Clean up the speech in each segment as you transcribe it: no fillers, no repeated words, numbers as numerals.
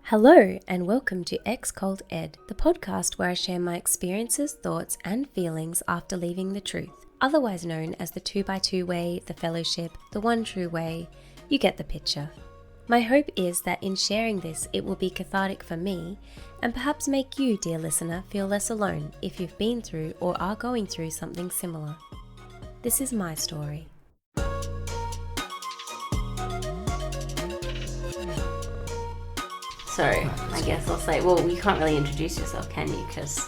Hello and welcome to Ex-Cultist, the podcast where I share my experiences, thoughts and feelings after leaving the truth, otherwise known as the 2x2 way, the fellowship, the one true way. You get the picture. My hope is that in sharing this it will be cathartic for me and perhaps make you, dear listener, feel less alone if you've been through or are going through something similar. This is my story. So, I guess I'll say, well, you can't really introduce yourself, can you? Because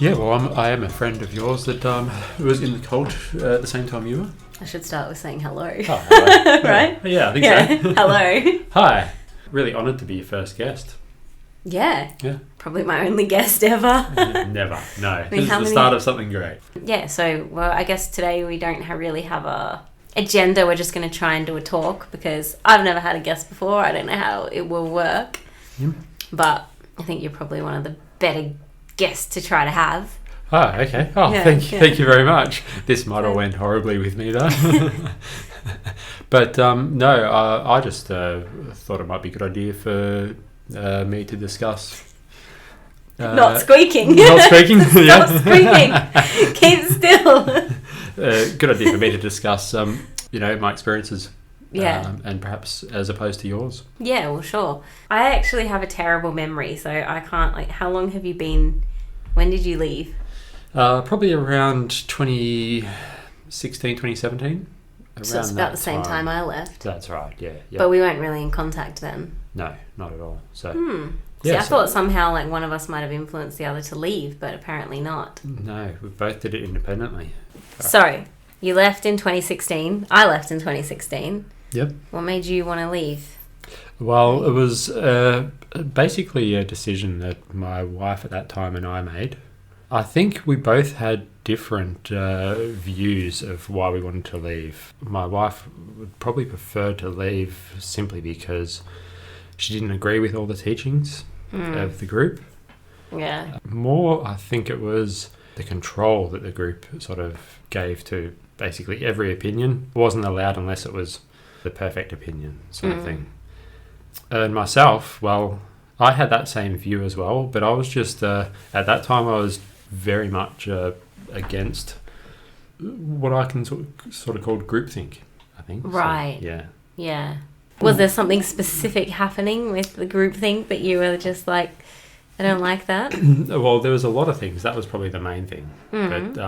Yeah, well, I am a friend of yours that was in the cult at the same time you were. I should start with saying hello. Oh, hello. Right? Yeah, I think so. Hello. Hi. Really honoured to be your first guest. Yeah. Yeah. Probably my only guest ever. Never. No. mean, This is how the many- start of something great. Yeah, so, well, I guess today we don't really have a agenda. We're just going to try and do a talk because I've never had a guest before. I don't know how it will work. Yeah. But I think you're probably one of the better guests to try to have. Oh, okay. Oh, Yeah, thank you very much. This might have So- went horribly with me though. But no, I just thought it might be a good idea for me to discuss. Not squeaking. Not squeaking. Stop squeaking. Keep still. Good idea for me to discuss, my experiences. Yeah. And perhaps as opposed to yours. Yeah, well, sure. I actually have a terrible memory, so I can't, how long have you been, when did you leave? Probably around 2016, 2017. So it's about the same time I left. That's right, yeah. But we weren't really in contact then. No, not at all. So See, I thought somehow one of us might have influenced the other to leave, but apparently not. No, we both did it independently. So, you left in 2016. I left in 2016. Yep. What made you want to leave? Well, it was basically a decision that my wife at that time and I made. I think we both had different views of why we wanted to leave. My wife would probably prefer to leave simply because she didn't agree with all the teachings of the group. Yeah. More, I think it was the control that the group sort of gave to basically every opinion. It wasn't allowed unless it was the perfect opinion sort of thing. And myself, well, I had that same view as well, but I was just, at that time I was very much against what I can sort of call groupthink, I think. Right. So, yeah. Yeah. Was there something specific happening with the groupthink that you were just like, I don't like that? Well, there was a lot of things. That was probably the main thing. But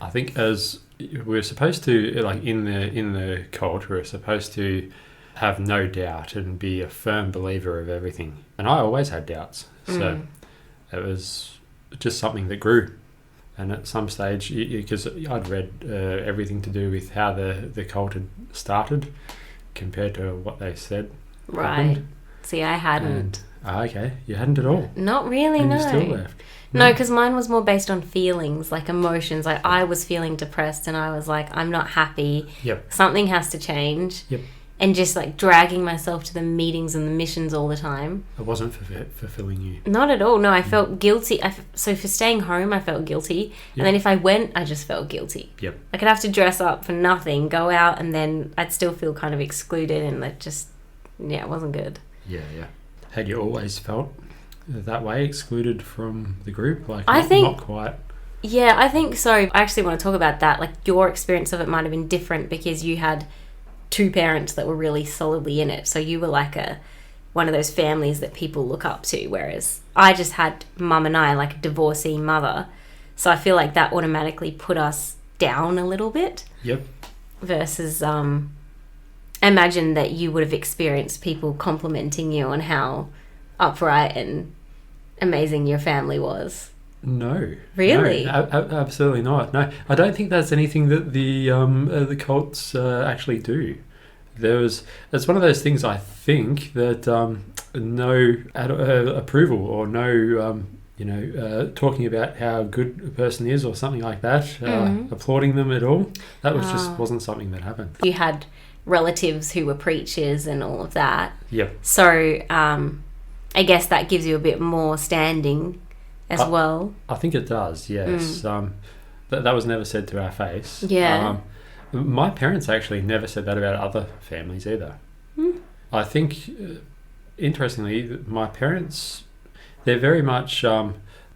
I think as we're supposed to, like in the cult, we're supposed to have no doubt and be a firm believer of everything. And I always had doubts. So it was just something that grew. And at some stage, because I'd read everything to do with how the cult had started compared to what they said Right. happened. See, I hadn't. Okay, you hadn't at all. Not really, And no. you still left. No, because mine was more based on feelings, like emotions. Like I was feeling depressed and I was like, I'm not happy. Yep. Something has to change. Yep. And just like dragging myself to the meetings and the missions all the time. It wasn't fulfilling you. Not at all. No, I felt guilty. So for staying home, I felt guilty. Yep. And then if I went, I just felt guilty. Yep. I could have to dress up for nothing, go out, and then I'd still feel kind of excluded. And that just, yeah, it wasn't good. Yeah. Had you always felt that way, excluded from the group? Like, I think- not quite. Yeah, I think so. I actually want to talk about that. Like your experience of it might have been different because you had two parents that were really solidly in it. So you were like one of those families that people look up to, whereas I just had mum and I, like a divorcee mother. So I feel like that automatically put us down a little bit. Yep. Versus imagine that you would have experienced people complimenting you on how upright and amazing your family was. No. Really? No, absolutely not. No, I don't think that's anything that the cults actually do. It's one of those things, I think, that no approval or no talking about how good a person is or something like that, applauding them at all. That was just wasn't something that happened. You had relatives who were preachers and all of that. Yep. So I guess that gives you a bit more standing as well. I think it does, yes. That was never said to our face. Yeah. My parents actually never said that about other families either. I think interestingly, my parents, they're very much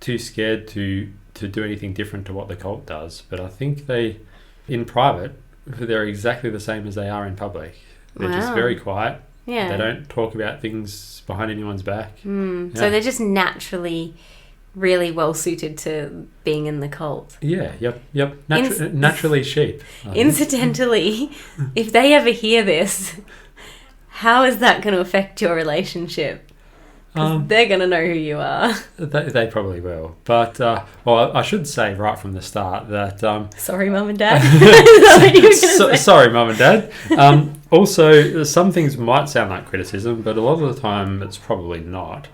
too scared to do anything different to what the cult does. But I think in private, they're exactly the same as they are in public. They're just very quiet. Yeah. They don't talk about things behind anyone's back. Yeah. So they're just naturally really well suited to being in the cult. Yeah, yep. Naturally sheep. Incidentally, if they ever hear this, how is that going to affect your relationship? Because they're going to know who you are. They probably will. But, well, I should say right from the start that... sorry, Mum and Dad. Is that what you were gonna say? Sorry, Mum and Dad. Also, some things might sound like criticism, but a lot of the time it's probably not.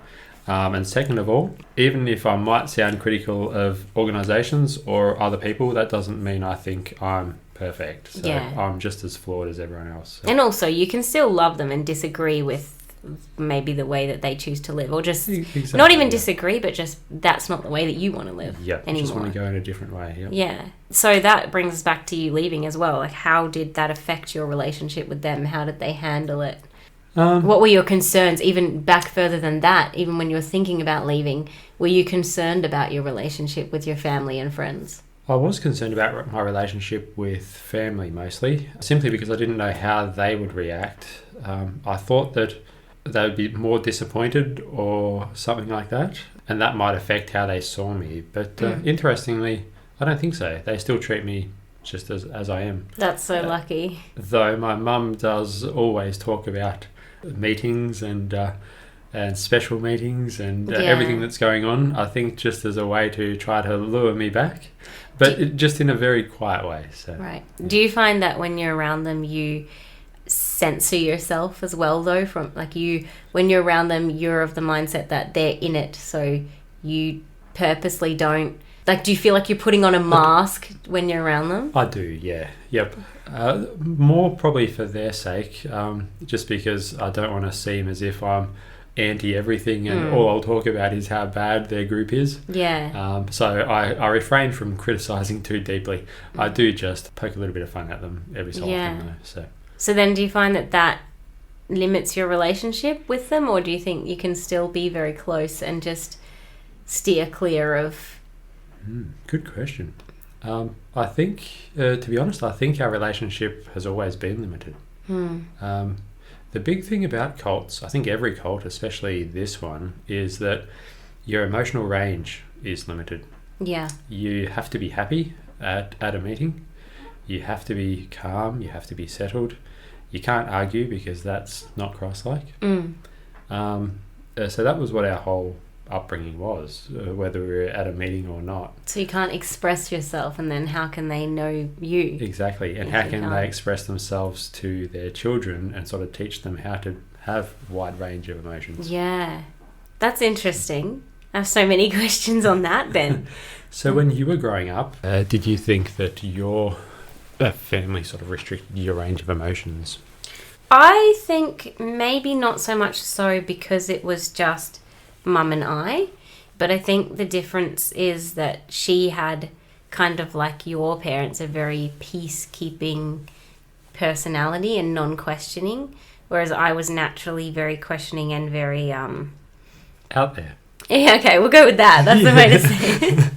And second of all, even if I might sound critical of organisations or other people, that doesn't mean I think I'm perfect. So I'm just as flawed as everyone else. So. And also, you can still love them and disagree with maybe the way that they choose to live, or just not even disagree, but just that's not the way that you want to live anymore. Just want to go in a different way. Yeah. So that brings us back to you leaving as well. Like, how did that affect your relationship with them? How did they handle it? What were your concerns, even back further than that, even when you were thinking about leaving? Were you concerned about your relationship with your family and friends? I was concerned about my relationship with family mostly, simply because I didn't know how they would react. I thought that they would be more disappointed or something like that, and that might affect how they saw me. But interestingly, I don't think so. They still treat me just as I am. That's so lucky. Though my mum does always talk about meetings and special meetings and everything that's going on, I think just as a way to try to lure me back, but just in a very quiet way. So right. Do you find that when you're around them, you censor yourself as well, though? From when you're around them, you're of the mindset that they're in it, so you purposely don't. Like, do you feel like you're putting on a mask when you're around them? I do, yeah. Yep. More probably for their sake, just because I don't want to seem as if I'm anti-everything and all I'll talk about is how bad their group is. Yeah. So I refrain from criticising too deeply. I do just poke a little bit of fun at them every so often, though. So then do you find that limits your relationship with them, or do you think you can still be very close and just steer clear of... Good question. I think, to be honest, I think our relationship has always been limited. The big thing about cults, I think every cult, especially this one, is that your emotional range is limited. Yeah. You have to be happy at a meeting. You have to be calm. You have to be settled. You can't argue because that's not Christ-like. So that was what our whole upbringing was, whether we were at a meeting or not. So you can't express yourself, and then how can they know you? Exactly. And how can they express themselves to their children and sort of teach them how to have a wide range of emotions? Yeah. That's interesting. I have so many questions on that, Ben. So when you were growing up, did you think that your family sort of restricted your range of emotions? I think maybe not so much so because it was just Mum and I, but I think the difference is that she had, kind of like your parents, a very peacekeeping personality and non-questioning, whereas I was naturally very questioning and very out there. Yeah, okay, we'll go with that. That's the way to say it.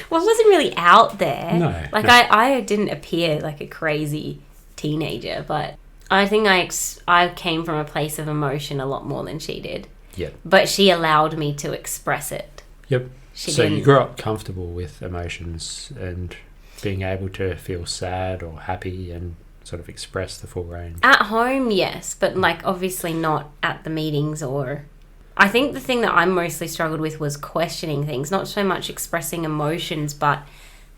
Well, it wasn't really out there. No. I didn't appear like a crazy teenager, but I think I came from a place of emotion a lot more than she did. Yep. But she allowed me to express it. Yep. So you grew up comfortable with emotions and being able to feel sad or happy and sort of express the full range. At home, yes, but obviously not at the meetings or... I think the thing that I mostly struggled with was questioning things, not so much expressing emotions, but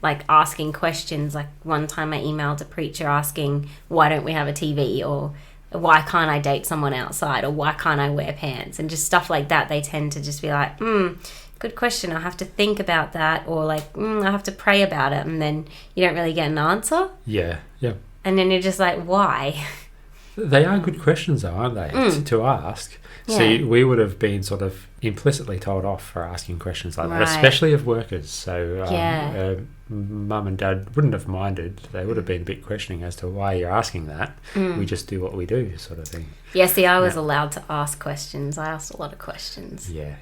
asking questions. Like one time I emailed a preacher asking, why don't we have a TV? Or why can't I date someone outside? Or why can't I wear pants? And just stuff like that. They tend to just be like, good question. I'll have to think about that. Or I have to pray about it. And then you don't really get an answer. Yeah, yeah. And then you're just like, why? They are good questions, though, aren't they, to ask? Yeah. See, we would have been sort of implicitly told off for asking questions like that, Right. especially of workers. So Yeah. Mum and Dad wouldn't have minded. They would have been a bit questioning as to why you're asking that. We just do what we do, sort of thing. Yeah, see, I was allowed to ask questions. I asked a lot of questions. Yeah.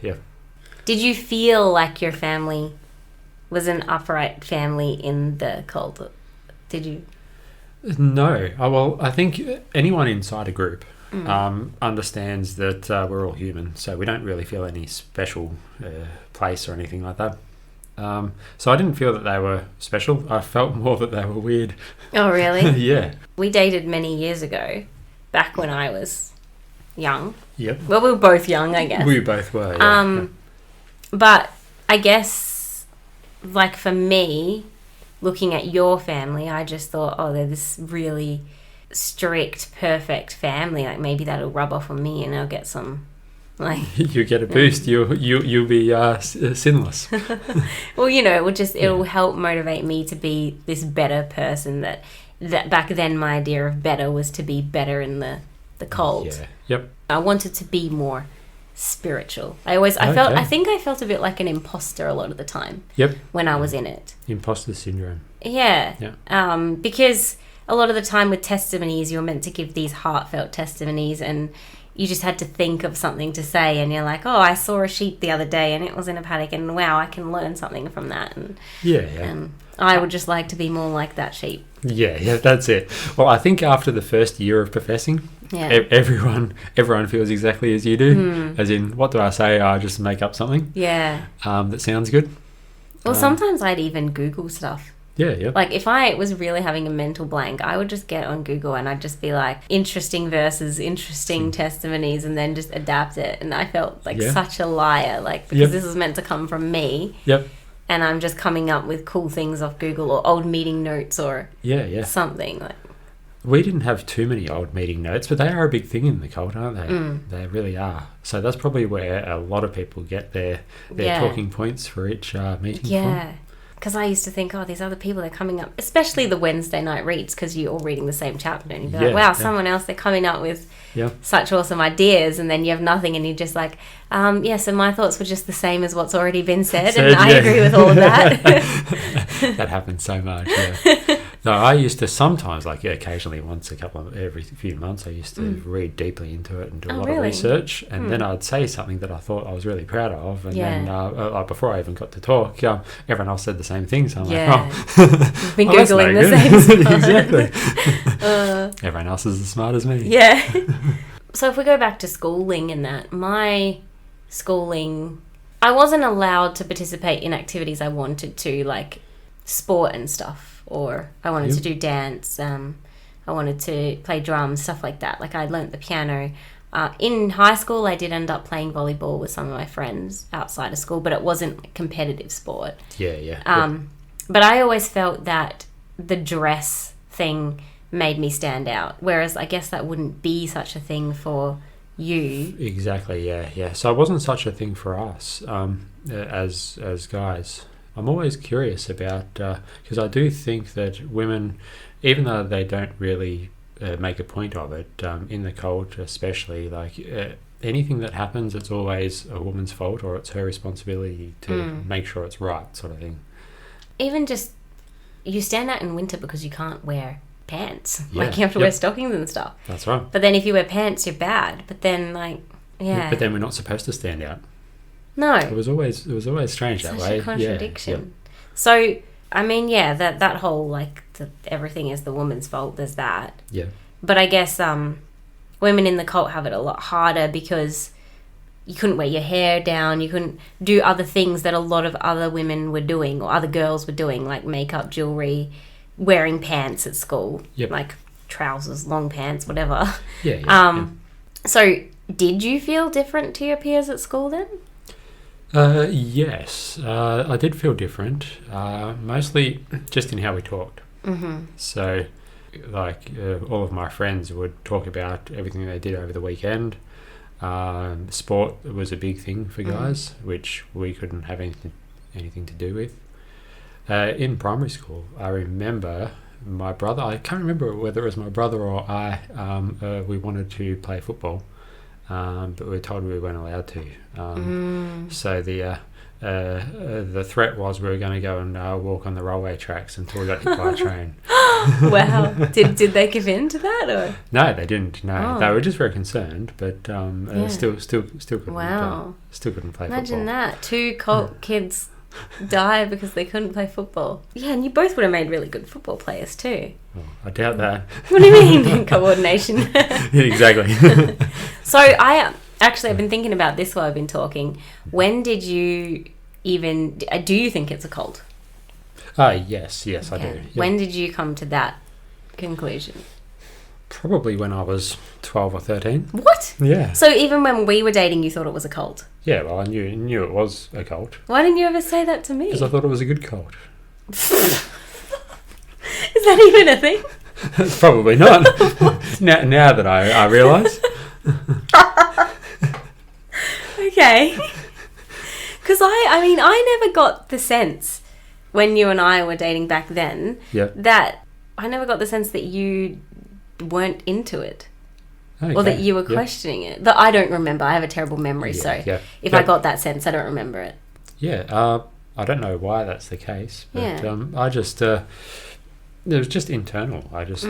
Did you feel like your family was an upright family in the cult? Did you? No. Well, I think anyone inside a group understands that we're all human, so we don't really feel any special place or anything like that. So I didn't feel that they were special. I felt more that they were weird. Oh, really? Yeah. We dated many years ago, back when I was young. Yep. Well, we were both young, I guess. We both were, yeah. But I guess, like, for me, looking at your family, I just thought, oh, they're this really strict, perfect family. Like, maybe that'll rub off on me and I'll get some, like... You get a boost. You'll be sinless. Well, you know, it'll help motivate me to be this better person that back then my idea of better was to be better in the cult. Yeah. Yep. I wanted to be more spiritual. I think I felt a bit like an imposter a lot of the time. Yep. When I was in it. Imposter syndrome. Yeah. Yeah. Because a lot of the time with testimonies, you're meant to give these heartfelt testimonies, and you just had to think of something to say, and you're like, oh, I saw a sheep the other day and it was in a paddock, and wow, I can learn something from that. And yeah. I would just like to be more like that sheep. Yeah, that's it. Well, I think after the first year of professing, everyone feels exactly as you do. As in, what do I say? I just make up something. Yeah. That sounds good. Well, sometimes I'd even Google stuff. Yeah. Like, if I was really having a mental blank, I would just get on Google and I'd just be like, interesting verses, interesting testimonies, and then just adapt it. And I felt like such a liar, like, because this was meant to come from me. Yep. And I'm just coming up with cool things off Google or old meeting notes or something. Like, we didn't have too many old meeting notes, but they are a big thing in the cult, aren't they? They really are. So that's probably where a lot of people get their talking points for each meeting from. Because I used to think, oh, these other people, they're coming up, especially the Wednesday night reads, because you're all reading the same chapter, and you'd be like, wow, someone else, they're coming up with such awesome ideas, and then you have nothing, and you're just like, so my thoughts were just the same as what's already been said and I agree with all of that. That happens so much, No, I used to sometimes, occasionally every few months, I used to read deeply into it and do a lot of research, and then I'd say something that I thought I was really proud of, and then before I even got to talk, everyone else said the same thing, so I'm like, You've been Googling the same stuff. Exactly. Everyone else is as smart as me. Yeah. So if we go back to schooling and that, my schooling, I wasn't allowed to participate in activities I wanted to, like sport and stuff. Or I wanted to do dance, I wanted to play drums, stuff like that. Like, I learnt the piano. In high school, I did end up playing volleyball with some of my friends outside of school, but it wasn't a competitive sport. But I always felt that the dress thing made me stand out, whereas I guess that wouldn't be such a thing for you. Exactly, yeah. So it wasn't such a thing for us as guys. I'm always curious about, because I do think that women, even though they don't really make a point of it, in the cult especially, anything that happens, it's always a woman's fault, or it's her responsibility to make sure it's right, sort of thing. Even just, you stand out in winter because you can't wear pants. You have to wear stockings and stuff. That's right. But then if you wear pants, you're bad. But then, But then we're not supposed to stand out. No. It was always strange that way. Such a contradiction. So, I mean, that whole, everything is the woman's fault, there's that. Yeah. But I guess women in the cult have it a lot harder because you couldn't wear your hair down, you couldn't do other things that a lot of other women were doing or other girls were doing, like makeup, jewellery, wearing pants at school. Yep. Like trousers, long pants, whatever. Yeah. So, did you feel different to your peers at school then? Yes, I did feel different, mostly just in how we talked. Mm-hmm. So, all of my friends would talk about everything they did over the weekend. Sport was a big thing for guys, which we couldn't have anything to do with. In primary school, I remember my brother. I can't remember whether it was my brother or I. We wanted to play football, but we were told we weren't allowed to. So the threat was we were going to go and walk on the railway tracks until we got hit by a train. Wow. Did they give in to that, or? No, they didn't. No, Oh. they were just very concerned, but still couldn't. Wow. Still couldn't play Imagine football. that. 2 cult kids die because they couldn't play football. Yeah, and you both would have made really good football players too. Well, I doubt that. What do you mean coordination? Exactly. So I've been thinking about this while I've been talking. When did you even... Do you think it's a cult? Yes, I do. Okay. Yeah. When did you come to that conclusion? Probably when I was 12 or 13. What? Yeah. So even when we were dating, you thought it was a cult? Yeah, well, I knew it was a cult. Why didn't you ever say that to me? Because I thought it was a good cult. Is that even a thing? Probably not. now that I realise. Okay. Because I never got the sense when you and I were dating back then Yeah. that I never got the sense that you weren't into it. Okay. Or that you were Yeah. questioning it. But I don't remember. I have a terrible memory, Yeah, so yeah. if Yeah. I got that sense, I don't remember it. Yeah, I don't know why that's the case, but Yeah. I just it was just internal. I just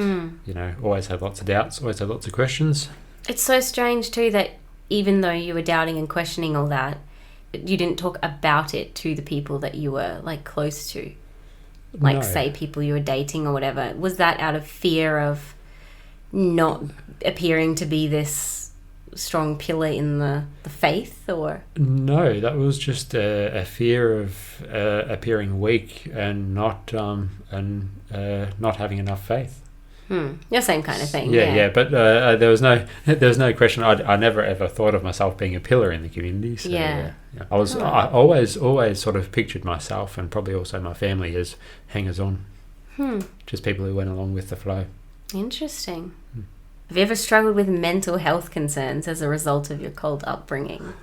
always had lots of doubts, always had lots of questions. It's so strange too that even though you were doubting and questioning all that, you didn't talk about it to the people that you were like close to. Like No. say people you were dating or whatever. Was that out of fear of not appearing to be this strong pillar in the faith, or? No, that was just a fear of appearing weak and not having enough faith. Your same kind of thing. Yeah. But there was no question. I never ever thought of myself being a pillar in the community. So, Yeah. I always sort of pictured myself and probably also my family as hangers on. Just people who went along with the flow. Interesting. Have you ever struggled with mental health concerns as a result of your cold upbringing?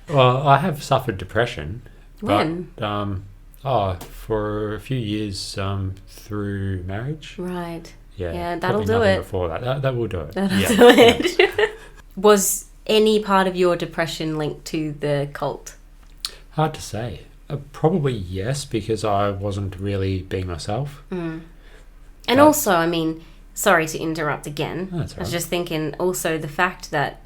Well, I have suffered depression. When? But, for a few years through marriage. Right. Yeah, Yeah, that'll probably do nothing it. Before that will do it. That'll Yeah, do yeah. it. Was any part of your depression linked to the cult? Hard to say. Probably yes, because I wasn't really being myself. And But- also, sorry to interrupt again. No, that's I was all right. just thinking also the fact that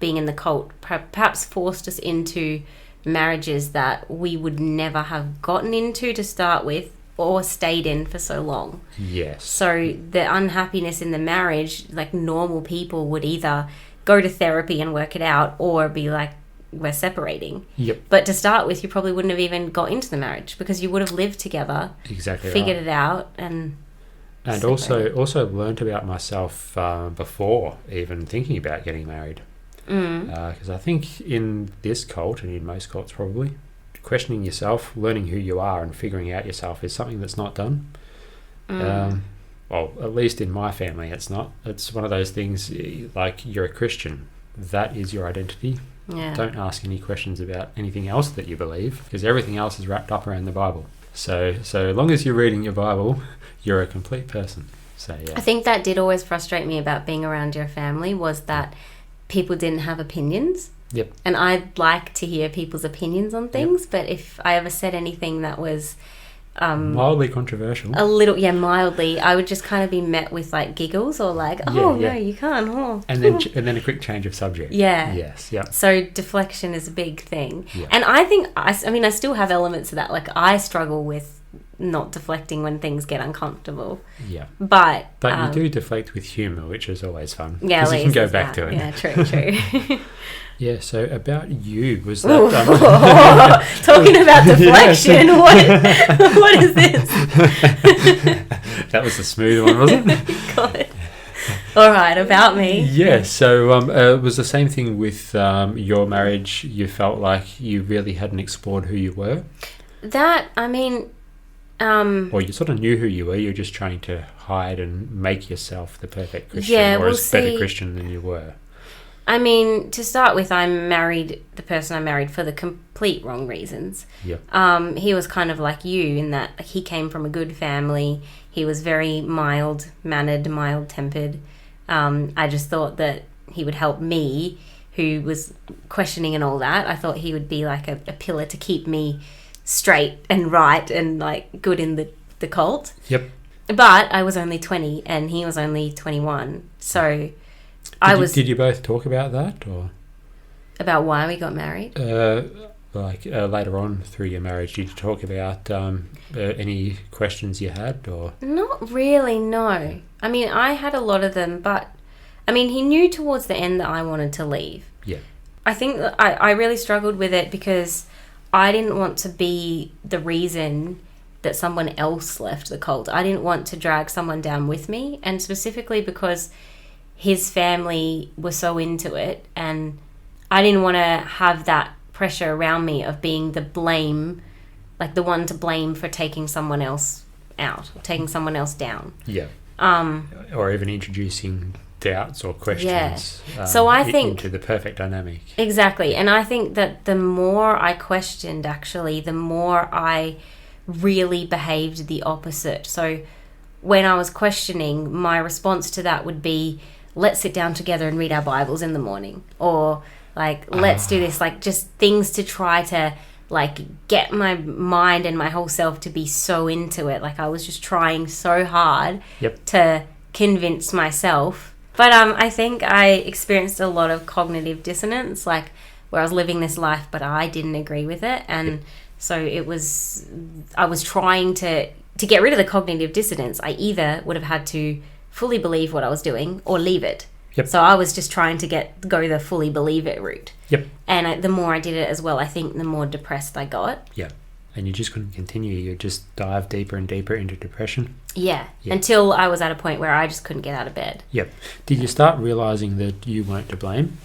being in the cult perhaps forced us into marriages that we would never have gotten into to start with or stayed in for so long. Yes. So the unhappiness in the marriage, like normal people would either go to therapy and work it out or be like, we're separating. Yep. But to start with, you probably wouldn't have even got into the marriage because you would have lived together, Exactly. figured right. it out, and also learnt about myself before even thinking about getting married. Because I think in this cult, and in most cults probably, questioning yourself, learning who you are and figuring out yourself is something that's not done. Well, at least in my family it's not. It's one of those things like you're a Christian. That is your identity. Yeah. Don't ask any questions about anything else that you believe, because everything else is wrapped up around the Bible. So long as you're reading your Bible, you're a complete person. So yeah. I think that did always frustrate me about being around your family was that people didn't have opinions. Yep. And I'd like to hear people's opinions on things, but if I ever said anything that was Mildly controversial. a little, mildly, I would just kind of be met with like giggles or like, oh, Yeah. no, you can't. Oh. And then a quick change of subject. Yeah. Yes. Yeah. So deflection is a big thing. Yeah. And I think, I still have elements of that. Like I struggle with not deflecting when things get uncomfortable. Yeah. But But you do deflect with humour, which is always fun. yeah, at Because you can least go there's back that. to it. Yeah, true. Yeah, so about you, was Ooh. that... Talking about deflection, what is this? That was the smooth one, wasn't it? God. All right, about me. Yeah, so it was the same thing with your marriage. You felt like you really hadn't explored who you were? That, Or you sort of knew who you were, you were just trying to hide and make yourself the perfect Christian, Yeah, or well, as better see- Christian than you were. I mean, to start with, the person I married for the complete wrong reasons. Yeah. He was kind of like you in that he came from a good family. He was very mild-mannered, mild-tempered. I just thought that he would help me, who was questioning and all that. I thought he would be like a pillar to keep me straight and right and like good in the cult. Yep. But I was only 20 and he was only 21. So Did you both talk about that, or about why we got married? Later on through your marriage, did you talk about any questions you had, or? Not really, no. I mean, I had a lot of them, but I mean, he knew towards the end that I wanted to leave. Yeah. I think that I really struggled with it because I didn't want to be the reason that someone else left the cult. I didn't want to drag someone down with me, and specifically because his family was so into it, and I didn't want to have that pressure around me of being the blame, like the one to blame for taking someone else out, taking someone else down. Yeah. Or even introducing doubts or questions. Yeah. So I think into the perfect dynamic. Exactly. And I think that the more I questioned, actually, the more I really behaved the opposite. So when I was questioning, my response to that would be, let's sit down together and read our Bibles in the morning, or like, let's do this, like just things to try to like get my mind and my whole self to be so into it. Like I was just trying so hard to convince myself. But I think I experienced a lot of cognitive dissonance, like where I was living this life, but I didn't agree with it. And so I was trying to get rid of the cognitive dissonance. I either would have had to fully believe what I was doing or leave it. Yep. So I was just trying to go the fully believe it route. Yep. And the more I did it as well, I think the more depressed I got. Yeah. And you just couldn't continue. You just dive deeper and deeper into depression. Yeah. Until I was at a point where I just couldn't get out of bed. Yep. Did you start realising that you weren't to blame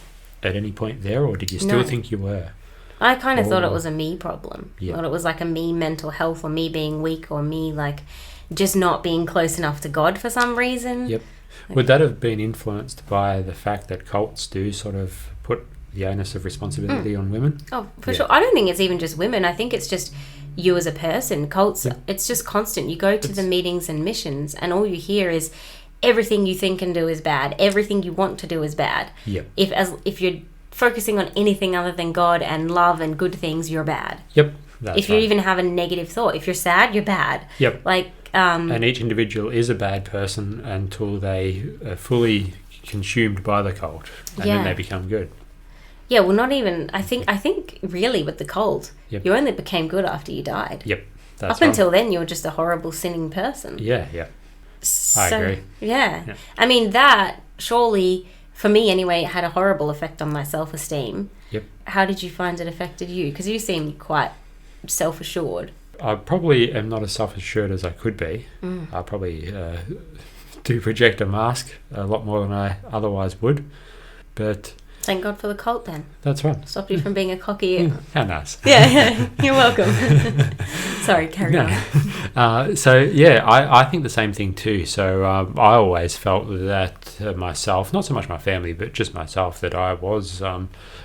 at any point there, or did you still think you were? I kind of thought it was a me problem. Yeah. I thought it was like a me mental health, or me being weak, or me like just not being close enough to God for some reason. Yep. Would that have been influenced by the fact that cults do sort of put the onus of responsibility on women? Oh, for sure. I don't think it's even just women. I think it's just you as a person. Cults, it's just constant. You go to the meetings and missions, and all you hear is everything you think and do is bad. Everything you want to do is bad. Yep. If you're focusing on anything other than God and love and good things, you're bad. Yep. If you even have a negative thought, if you're sad, you're bad. Yep. Like, and each individual is a bad person until they are fully consumed by the cult, and then they become good. Yeah, well, not even. I think really with the cult, you only became good after you died. Yep. Up until then, you were just a horrible sinning person. Yeah. Yeah. So, I agree. Yeah. I mean, that surely, for me anyway, it had a horrible effect on my self-esteem. Yep. How did you find it affected you? Because you seemed quite self-assured. I probably am not as self-assured as I could be. I probably do project a mask a lot more than I otherwise would. But thank God for the cult then. That's right. Stopped you from being a cocky... How nice. Yeah, you're welcome. Sorry, carry on. I think the same thing too. So I always felt that myself, not so much my family, but just myself, that I was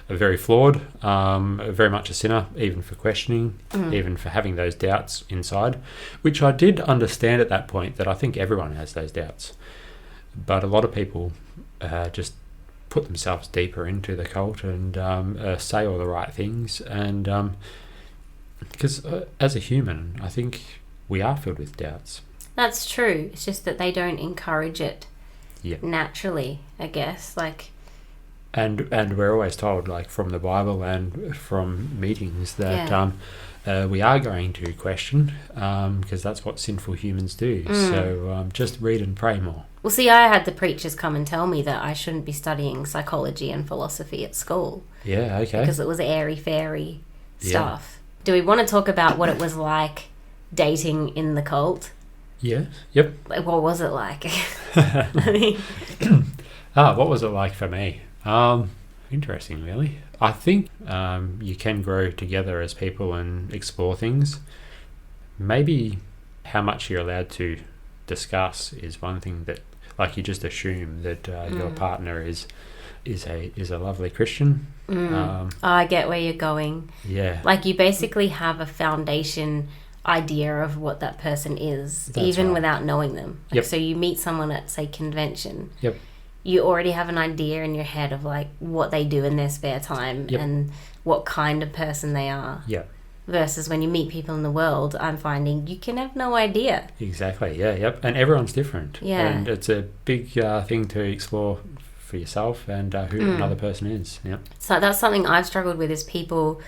very flawed, very much a sinner, even for questioning, even for having those doubts inside, which I did understand at that point, that I think everyone has those doubts. But a lot of people just put themselves deeper into the cult and say all the right things, and because as a human, I think we are filled with doubts. That's true. It's just that they don't encourage it naturally, I guess. And we're always told, like from the Bible and from meetings, that we are going to question, because that's what sinful humans do. So just read and pray more. Well, see, I had the preachers come and tell me that I shouldn't be studying psychology and philosophy at school. Yeah, okay. Because it was airy-fairy stuff. Do we want to talk about what it was like dating in the cult? Yeah, yep. Like, what was it like? What was it like for me? Interesting, really. I think you can grow together as people and explore things. Maybe how much you're allowed to discuss is one thing that, like, you just assume that your partner is a lovely Christian. I get where you're going. Yeah. Like, you basically have a foundation idea of what that person is, That's even right. without knowing them. Like, Yep. so you meet someone at, say, convention. Yep. You already have an idea in your head of, like, what they do in their spare time Yep. and what kind of person they are. Yeah. Versus when you meet people in the world, I'm finding you can have no idea. Exactly. Yeah. Yep. And everyone's different. Yeah. And it's a big thing to explore for yourself and who another person is. Yep. So that's something I've struggled with, is people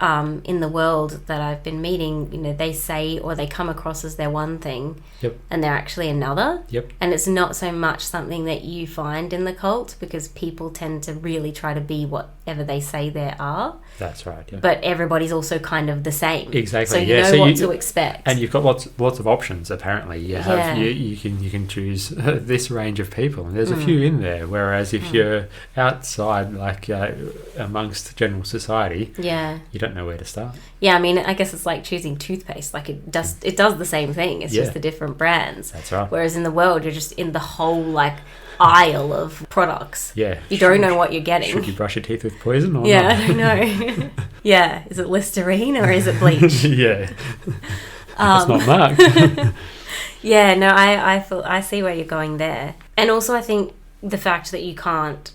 in the world that I've been meeting, you know, they say or they come across as their one thing. Yep. And they're actually another. Yep. And it's not so much something that you find in the cult, because people tend to really try to be whatever they say they are. That's right. Yeah. But everybody's also kind of the same. Exactly. So you yeah. know So what to expect. And you've got lots of options. Apparently, you have Yeah. you can choose this range of people, and there's a few in there. Whereas if you're outside, like amongst general society, Yeah. you don't know where to start. Yeah, I mean, I guess it's like choosing toothpaste. Like, it does the same thing. It's Yeah. just the different brands. That's right. Whereas in the world, you're just in the whole, like, aisle of products. Yeah. You don't know what you're getting. Should you brush your teeth with poison or Yeah, not? I don't know. Yeah, is it Listerine or is it bleach? Yeah. It's not marked. Yeah, no, I see where you're going there. And also, I think the fact that you can't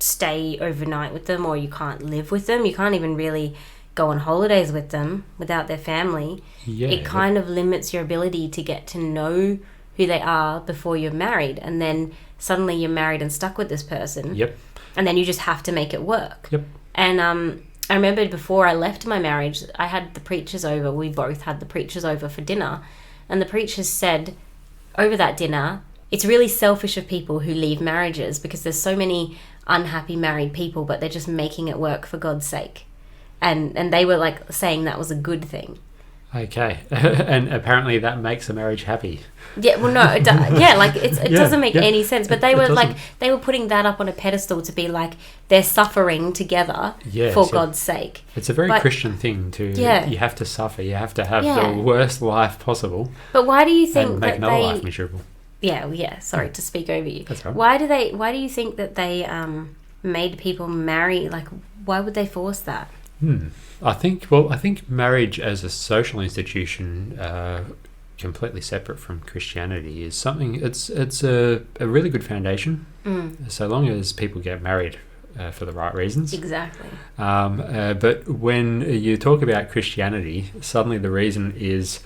stay overnight with them, or you can't live with them, you can't even really go on holidays with them without their family. Yeah. It kind of limits your ability to get to know who they are before you're married, and then suddenly you're married and stuck with this person. Yep. And then you just have to make it work. Yep. And I remember before I left my marriage, I had the preachers over. We both had the preachers over for dinner. And the preachers said over that dinner, it's really selfish of people who leave marriages, because there's so many unhappy married people, but they're just making it work for God's sake. And they were like saying that was a good thing. Okay. And apparently that makes a marriage happy. Yeah, well, no, yeah, like it doesn't make any sense. But they It were doesn't. like, they were putting that up on a pedestal to be like, they're suffering together for God's sake. It's a very But- Christian thing to. Yeah. You have to suffer. You have to have Yeah. the worst life possible But why do you and think make that another they? life miserable. Yeah. Sorry to speak over you. That's right. Why do you think that they made people marry? Like, why would they force that? I think marriage as a social institution, completely separate from Christianity, is something. It's a really good foundation. So long as people get married for the right reasons. Exactly. But when you talk about Christianity, suddenly the reason is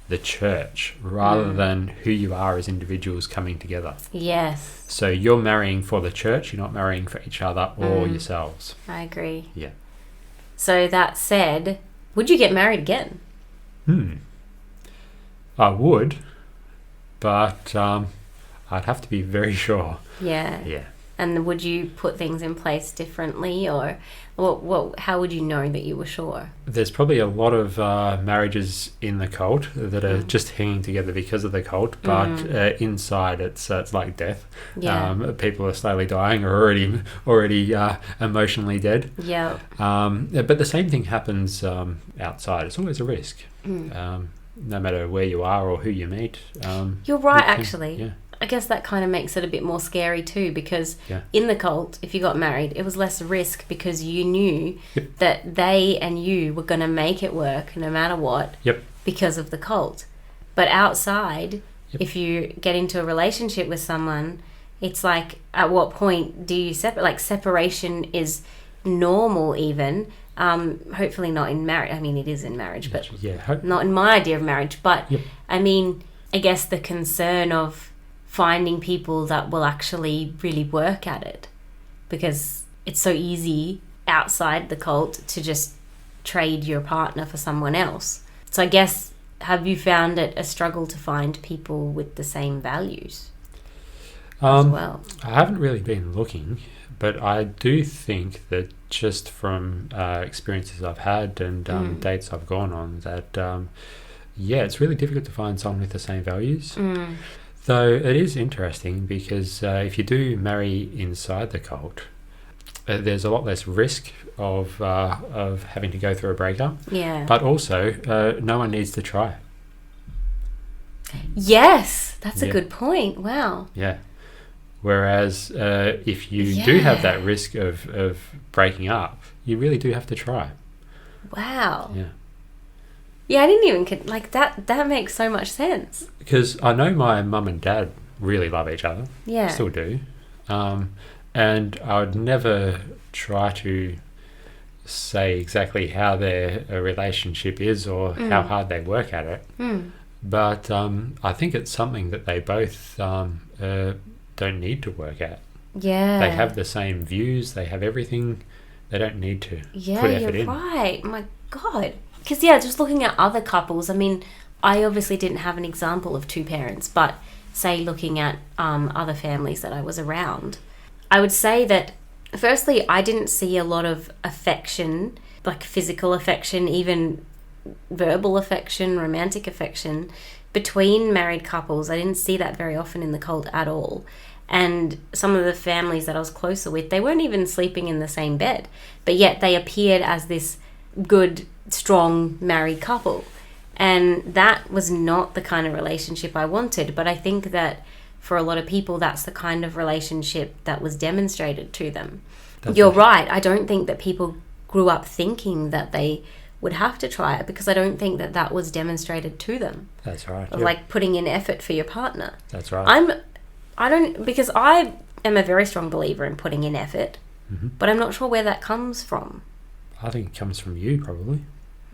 the church rather than who you are as individuals coming together. Yes, So you're marrying for the church. You're not marrying for each other or yourselves. I agree. Yeah. So that said, would you get married again? I would, but I'd have to be very sure. Yeah. Yeah. And would you put things in place differently, or how would you know that you were sure? There's probably a lot of marriages in the cult that are just hanging together because of the cult, but inside it's like death. Yeah. People are slowly dying or already emotionally dead. Yeah. But the same thing happens outside. It's always a risk, no matter where you are or who you meet. You're right, you can- actually. Yeah. I guess that kind of makes it a bit more scary too, because Yeah. in the cult, if you got married, it was less risk because you knew that they and you were going to make it work no matter what. Yep. Because of the cult. But outside, if you get into a relationship with someone, it's like, at what point do you separate? Like, separation is normal even. Hopefully not in marriage. I mean, it is in marriage, but Yeah. not in my idea of marriage. But Yep. I mean, I guess the concern of finding people that will actually really work at it, because it's so easy outside the cult to just trade your partner for someone else. So I guess, have you found it a struggle to find people with the same values as well? I haven't really been looking, but I do think that just from experiences I've had and dates I've gone on, that it's really difficult to find someone with the same values. Though it is interesting because if you do marry inside the cult, there's a lot less risk of having to go through a breakup. Yeah. But also, no one needs to try. Yes, that's a Yeah. good point. Wow. Yeah. Whereas if you do have that risk of breaking up, you really do have to try. Wow. Yeah. Yeah, I didn't even like that. That makes so much sense. Because I know my mum and dad really love each other. Yeah. Still do. And I would never try to say exactly how their relationship is or how hard they work at it. But I think it's something that they both don't need to work at. Yeah. They have the same views. They have everything. They don't need to Yeah, put effort you're in. right. My God. Because, yeah, just looking at other couples, I mean, I obviously didn't have an example of two parents, but say looking at other families that I was around, I would say that, firstly, I didn't see a lot of affection, like physical affection, even verbal affection, romantic affection, between married couples. I didn't see that very often in the cult at all. And some of the families that I was closer with, they weren't even sleeping in the same bed, but yet they appeared as this good, strong married couple. And that was not the kind of relationship I wanted. But I think that for a lot of people, that's the kind of relationship that was demonstrated to them. You're right. I don't think that people grew up thinking that they would have to try it, because I don't think that that was demonstrated to them. That's right. Of like putting in effort for your partner. That's right. Because I am a very strong believer in putting in effort, but I'm not sure where that comes from. I think it comes from you, probably.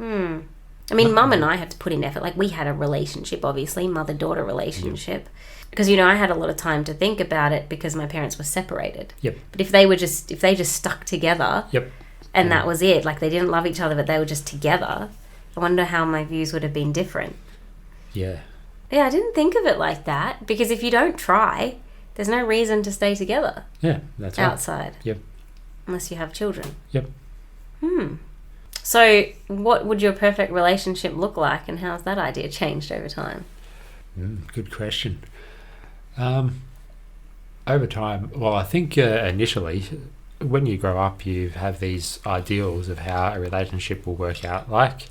I mean, Mum and I had to put in effort. Like, we had a relationship, obviously, mother-daughter relationship. Because, you know, I had a lot of time to think about it because my parents were separated. Yep. But if they just stuck together, Yep. and that was it, like they didn't love each other, but they were just together, I wonder how my views would have been different. Yeah. Yeah, I didn't think of it like that, because if you don't try, there's no reason to stay together. Yeah, that's right. Outside. Yep. Unless you have children. Yep. So what would your perfect relationship look like, and how's that idea changed over time? Good question. Over time, well, I think initially, when you grow up, you have these ideals of how a relationship will work out. Like,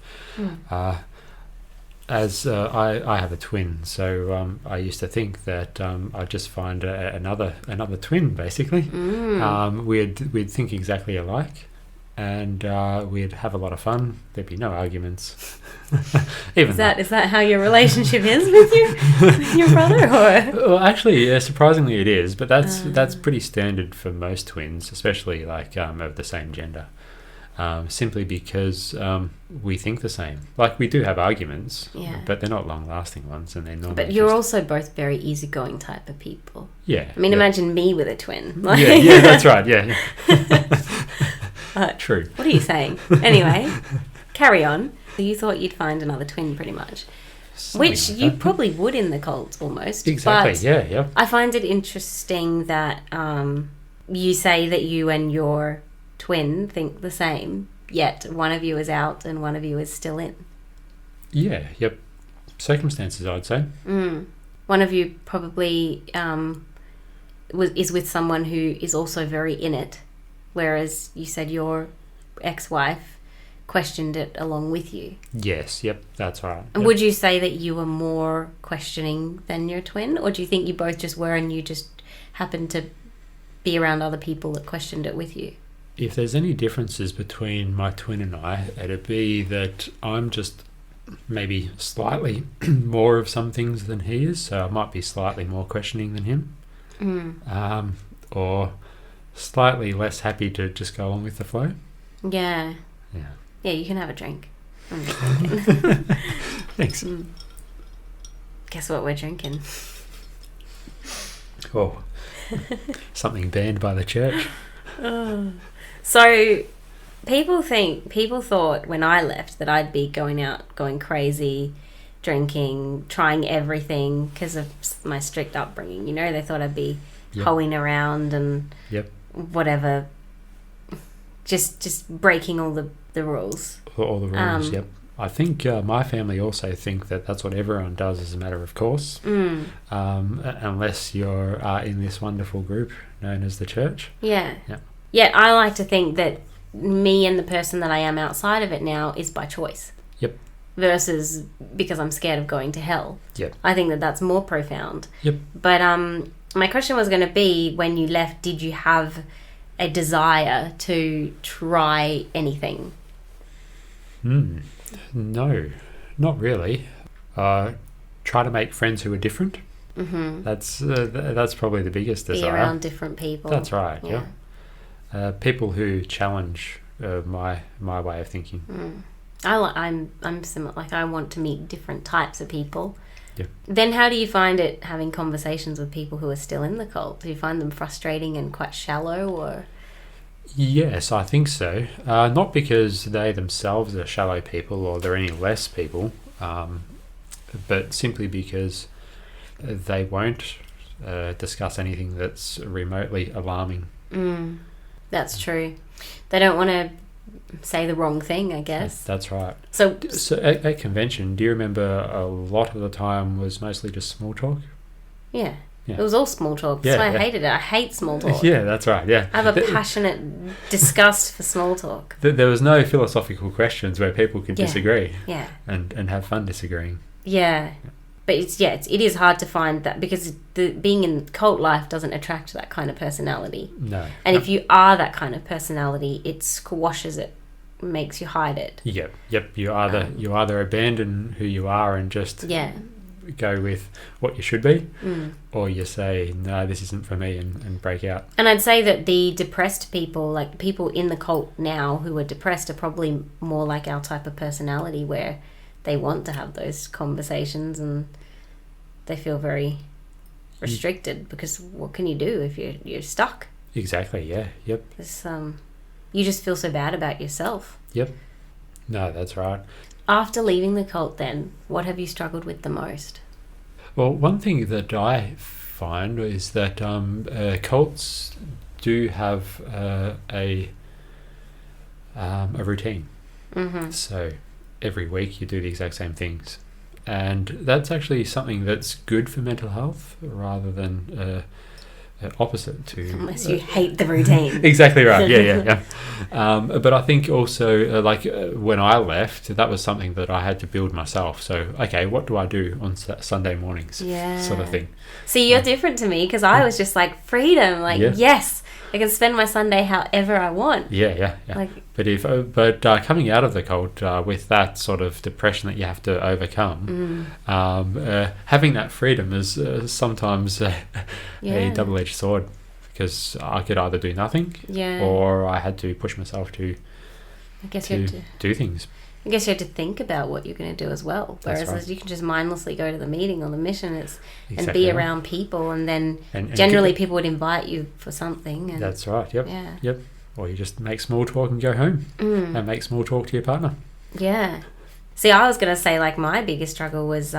as I have a twin, so I used to think that I'd just find another twin, basically. We'd think exactly alike, and we'd have a lot of fun. There'd be no arguments. Is that how your relationship is with your brother? Or? Well, actually, surprisingly, it is. But that's pretty standard for most twins, especially like of the same gender. Simply because we think the same. Like, we do have arguments, but they're not long-lasting ones, and they're normally. But you're also both very easygoing type of people. Yeah. I mean, imagine me with a twin. Like, yeah, that's right. Yeah. True. What are you saying? Anyway, carry on. So you thought you'd find another twin, pretty much. Something Which like you that. probably would in the cult, almost. Exactly. But Yeah. I find it interesting that you say that you and your twin think the same, yet one of you is out and one of you is still in. Yeah. Yep. Circumstances, I'd say. One of you probably is with someone who is also very in it, whereas you said your ex-wife questioned it along with you. Yes. Yep. That's right. And Yep. would you say that you were more questioning than your twin, or do you think you both just were and you just happened to be around other people that questioned it with you? If there's any differences between my twin and I, it'd be that I'm just maybe slightly more of some things than he is, so I might be slightly more questioning than him, or slightly less happy to just go on with the flow. Yeah. Yeah. Yeah, you can have a drink. I'm just thinking. Thanks. Guess what we're drinking? Oh, something banned by the church. So people thought when I left that I'd be going out, going crazy, drinking, trying everything because of my strict upbringing. You know, they thought I'd be hoeing around and whatever, just breaking all the rules. All the rules, yep. I think my family also think that that's what everyone does as a matter of course, unless you're in this wonderful group known as the church. Yeah. Yep. Yeah, I like to think that me and the person that I am outside of it now is by choice. Yep. versus because I'm scared of going to hell. Yep. I think that that's more profound. Yep. But my question was going to be, when you left, did you have a desire to try anything? No, not really. Try to make friends who are different. Mm-hmm. That's probably the biggest desire. Be around different people. That's right. Yeah. People who challenge my way of thinking. I'm similar. Like, I want to meet different types of people. Yeah. Then how do you find it having conversations with people who are still in the cult? Do you find them frustrating and quite shallow, or? Yes, I think so. Not because they themselves are shallow people or they're any less people, but simply because they won't discuss anything that's remotely alarming. That's true. They don't want to say the wrong thing, I guess. That's right. So at convention, do you remember a lot of the time was mostly just small talk? Yeah. Yeah. It was all small talk. That's why I hated it. I hate small talk. Yeah, that's right. Yeah. I have a passionate disgust for small talk. There was no philosophical questions where people could disagree. Yeah. And have fun disagreeing. Yeah. But it is hard to find that, because being in cult life doesn't attract that kind of personality. No. And if you are that kind of personality, it squashes it, makes you hide it. Yep. You either abandon who you are and just go with what you should be, or you say, no, this isn't for me, and break out. And I'd say that the depressed people, like people in the cult now who are depressed, are probably more like our type of personality, where they want to have those conversations and they feel very restricted, because what can you do if you're stuck? Exactly, yeah, yep. It's, you just feel so bad about yourself. Yep. No, that's right. After leaving the cult then, what have you struggled with the most? Well, one thing that I find is that cults do have a routine. Mm-hmm. So every week you do the exact same things, and that's actually something that's good for mental health rather than opposite to, unless you hate the routine. Exactly right. Yeah. But I think also when I left, that was something that I had to build myself. So okay, what do I do on Sunday mornings? Sort of thing. See, you're different to me, because I was just like freedom, yes, I can spend my Sunday however I want. Yeah. But coming out of the cult with that sort of depression that you have to overcome, having that freedom is sometimes a double-edged sword, because I could either do nothing, or I had to push myself to do things. I guess you had to think about what you're going to do as well. Whereas right. You can just mindlessly go to the meeting or the mission and Exactly be right. around people, and then and generally people would invite you for something. And that's right. Yep. Or you just make small talk and go home and make small talk to your partner. Yeah. See, I was going to say, like, my biggest struggle was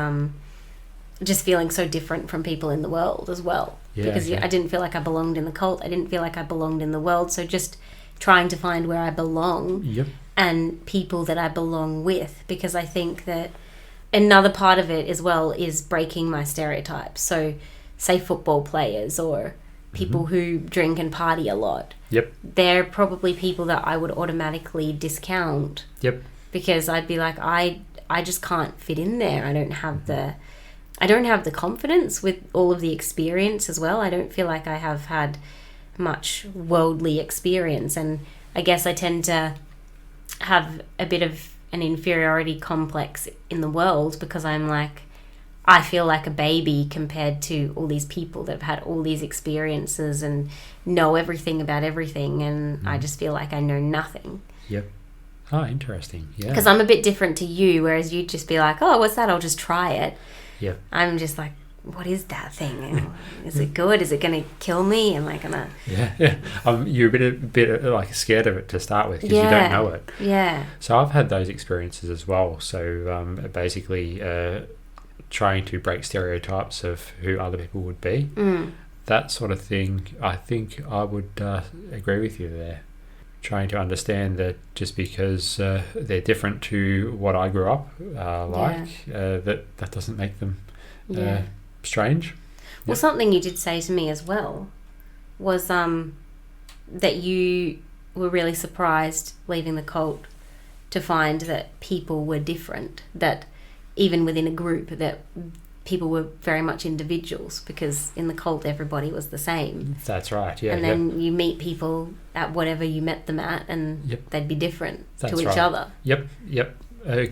just feeling so different from people in the world as well. Because I didn't feel like I belonged in the cult. I didn't feel like I belonged in the world. So just trying to find where I belong. Yep. And people that I belong with, because I think that another part of it as well is breaking my stereotypes. So say football players or people who drink and party a lot. Yep. They're probably people that I would automatically discount. Yep. Because I'd be like, I just can't fit in there. I don't have the confidence with all of the experience as well. I don't feel like I have had much worldly experience, and I guess I tend to have a bit of an inferiority complex in the world, because I'm like, I feel like a baby compared to all these people that have had all these experiences and know everything about everything, and I just feel like I know nothing. Yep. Oh, interesting. Yeah. Because I'm a bit different to you, whereas you'd just be like, oh, what's that? I'll just try it. Yep. I'm just like, what is that thing? Is it good? Is it going to kill me? Am I going to... Yeah. You're a bit like scared of it to start with, because you don't know it. Yeah. So I've had those experiences as well. So basically trying to break stereotypes of who other people would be. That sort of thing, I think I would agree with you there. Trying to understand that just because they're different to what I grew up that doesn't make them strange. Well, something you did say to me as well was that you were really surprised leaving the cult to find that people were different, that even within a group that people were very much individuals, because in the cult everybody was the same. That's right, yeah. And then you meet people at whatever you met them at, and they'd be different to each other. Yep.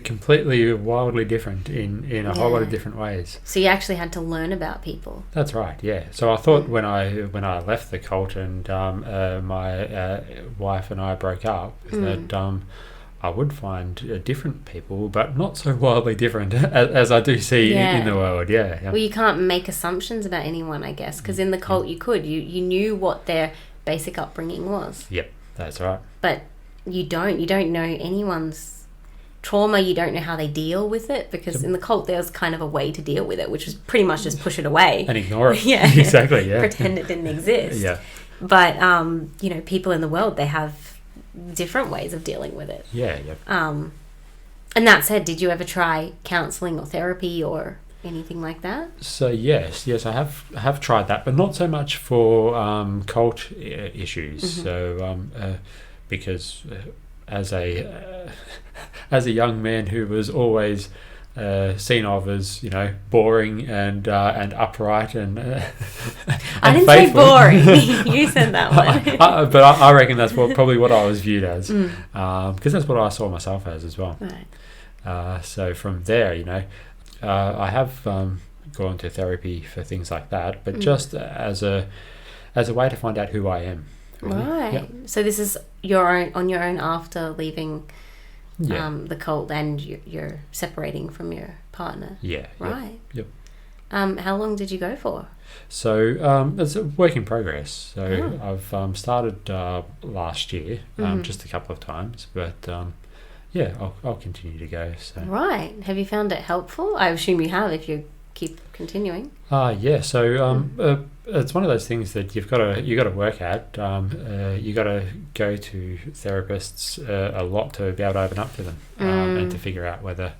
Completely wildly different in a whole lot of different ways. So you actually had to learn about people. That's right, yeah. So I thought when I left the cult and my wife and I broke up, that I would find different people, but not so wildly different as I do see in the world. Yeah. Well, you can't make assumptions about anyone, I guess, because in the cult you could. You knew what their basic upbringing was. Yep, that's right. But you don't know anyone's trauma. You don't know how they deal with it, because in the cult there's kind of a way to deal with it, which is pretty much just push it away and ignore it. Yeah, exactly. Yeah, pretend it didn't exist. Yeah. But people in the world, they have different ways of dealing with it. Yeah. And that said, did you ever try counselling or therapy or anything like that? So yes, I have tried that, but not so much for cult issues. So because as a young man who was always seen of as boring and upright and I didn't faithful. say boring. You said that one. But I reckon that's probably what I was viewed as, because that's what I saw myself as well. Right. So from there, I have gone to therapy for things like that, but just as a way to find out who I am. Really. Right. Yep. So this is on your own after leaving the cult, and you're separating from your partner. Yeah. Right. Yep. How long did you go for? So it's a work in progress. So I've started last year, just a couple of times, but I'll continue to go. So. Right. Have you found it helpful? I assume you have, if you keep continuing. Yeah. So it's one of those things that you got to work at. You got to go to therapists a lot to be able to open up to them and to figure out whether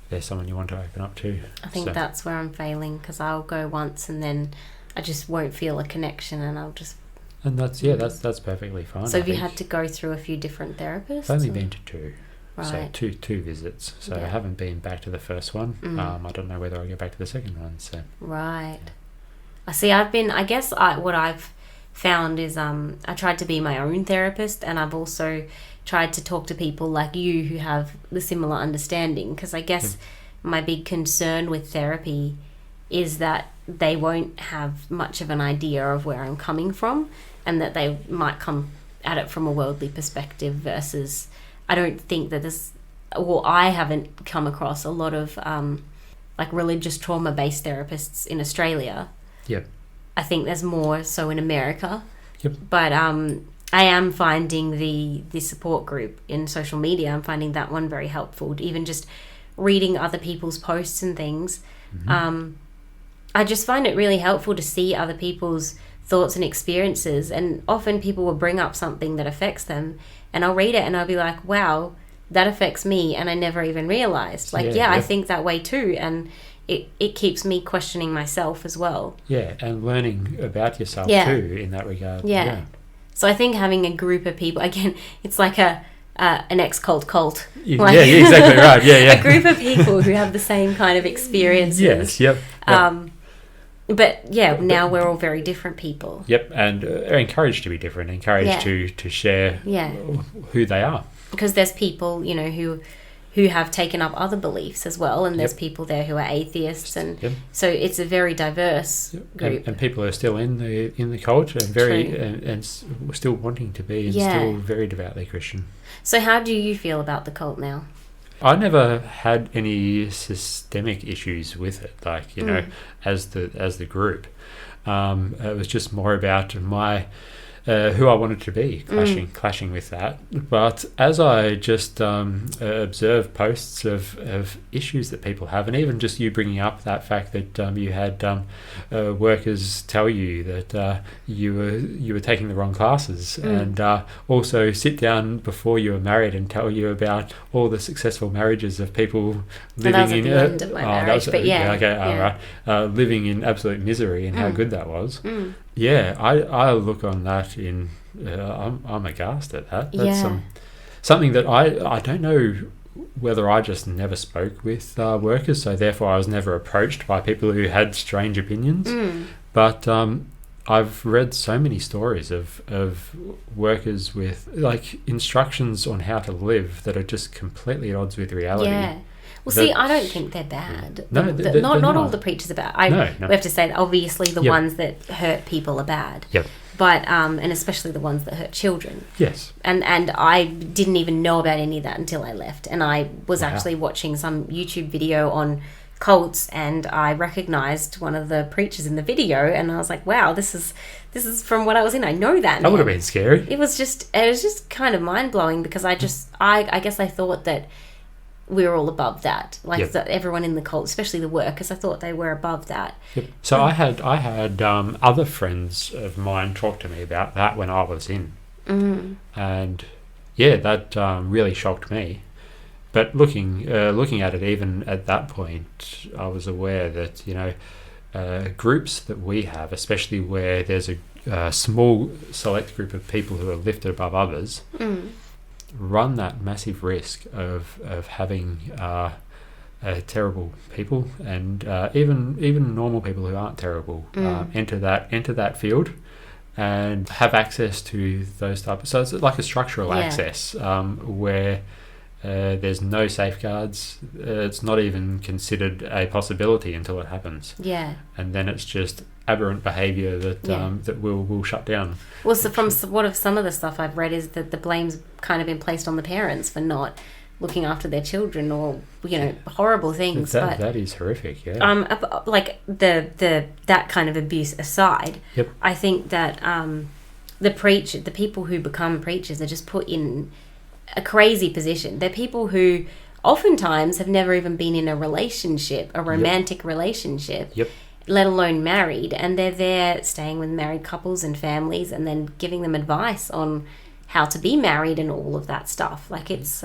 there's someone you want to open up to. I think that's where I'm failing, because I'll go once and then I just won't feel a connection, and I'll just. And that's perfectly fine. So have you had to go through a few different therapists? I've only been to two. Right. So two visits. So I haven't been back to the first one. I don't know whether I'll go back to the second one. So. Right. I see. What I've found is I tried to be my own therapist, and I've also tried to talk to people like you who have the similar understanding, because I guess my big concern with therapy is that they won't have much of an idea of where I'm coming from, and that they might come at it from a worldly perspective versus I don't think that I haven't come across a lot of religious trauma-based therapists in Australia. Yep. I think there's more so in America. Yep. But I am finding the support group in social media, I'm finding that one very helpful. Even just reading other people's posts and things. I just find it really helpful to see other people's thoughts and experiences, and often people will bring up something that affects them, and I'll read it and I'll be like, wow, that affects me, and I never even realized. I think that way too, and it keeps me questioning myself as well. Yeah, and learning about yourself too in that regard. Yeah. So I think having a group of people, again, it's like an ex-cult. Yeah, exactly right. Yeah. A group of people who have the same kind of experiences. Yes, yep. But now we're all very different people. Yep, and are encouraged to be different, encouraged to share who they are. Because there's people, who have taken up other beliefs as well, and there's people there who are atheists, and so it's a very diverse group. And people are still in the cult and very and still wanting to be, and still very devoutly Christian. So how do you feel about the cult now? I never had any systemic issues with it, as the group. It was just more about my who I wanted to be, clashing with that. But as I just observed posts of issues that people have, and even just you bringing up that fact that you had workers tell you that you were taking the wrong classes, and also sit down before you were married and tell you about all the successful marriages of people living in end of my marriage, living in absolute misery, and how good that was. Yeah, I look on that in I'm aghast at that. something that I don't know whether I just never spoke with workers, so therefore I was never approached by people who had strange opinions. But I've read so many stories of workers with like instructions on how to live that are just completely at odds with reality. Yeah. Well, see, I don't think they're bad. No, they're not all the preachers are bad. No. We have to say that obviously the ones that hurt people are bad. Yep. But and especially the ones that hurt children. Yes. And I didn't even know about any of that until I left. And I was actually watching some YouTube video on cults, and I recognized one of the preachers in the video, and I was like, wow, this is from what I was in. I know that. That would have been scary. It was just kind of mind blowing, because I guess I thought that we were all above that, like everyone in the cult, especially the workers. I thought they were above that. Yep. So I had other friends of mine talk to me about that when I was in, and that really shocked me. But looking at it, even at that point, I was aware that groups that we have, especially where there's a small select group of people who are lifted above others, run that massive risk of having terrible people, and even normal people who aren't terrible enter that field and have access to those types. So it's like a structural access where there's no safeguards. It's not even considered a possibility until it happens. Yeah. And then it's just aberrant behaviour that will shut down. Well, so from some of the stuff I've read is that the blame's kind of been placed on the parents for not looking after their children, or horrible things. That is horrific. Yeah. Like that kind of abuse aside, I think that the people who become preachers are just put in a crazy position. They're people who oftentimes have never even been in a relationship, a romantic relationship, let alone married, and they're there staying with married couples and families, and then giving them advice on how to be married and all of that stuff. Like it's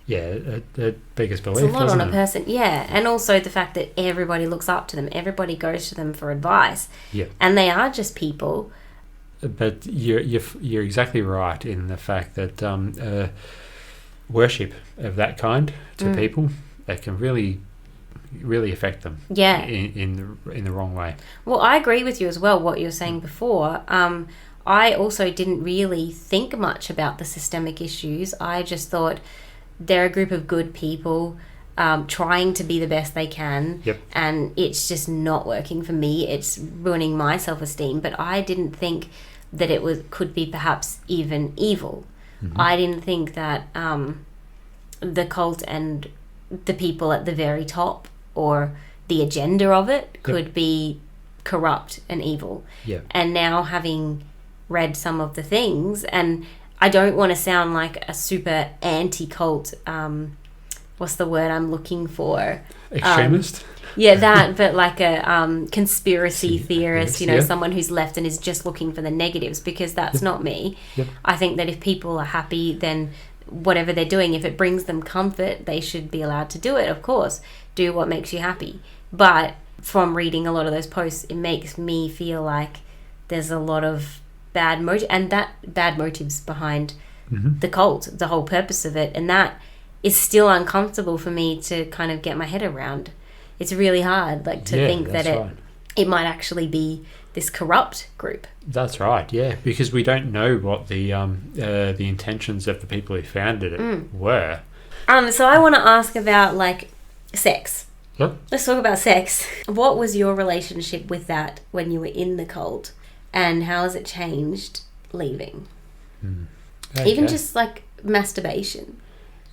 it biggest belief. It's a lot on a person, and also the fact that everybody looks up to them, everybody goes to them for advice, and they are just people. But you're exactly right in the fact that worship of that kind to people, that can really affect them in the wrong way. Well, I agree with you as well, what you were saying before. I also didn't really think much about the systemic issues. I just thought they're a group of good people trying to be the best they can, and it's just not working for me. It's ruining my self-esteem. But I didn't think that it could be perhaps even evil. I didn't think that the cult and the people at the very top, or the agenda of it, could be corrupt and evil. And now, having read some of the things, and I don't want to sound like a super anti-cult, what's the word I'm looking for? Extremist? But like a conspiracy theorist, someone who's left and is just looking for the negatives, because that's not me. I think that if people are happy, then whatever they're doing, if it brings them comfort, they should be allowed to do it, of course. Do what makes you happy. But from reading a lot of those posts, it makes me feel like there's a lot of bad motives behind the cult, the whole purpose of it, and that is still uncomfortable for me to kind of get my head around. It's really hard, to think that it might actually be this corrupt group. That's right, because we don't know what the intentions of the people who founded it were. So I want to ask about sex. Yep. Let's talk about sex. What was your relationship with that when you were in the cult, and how has it changed leaving? Okay. Even just masturbation.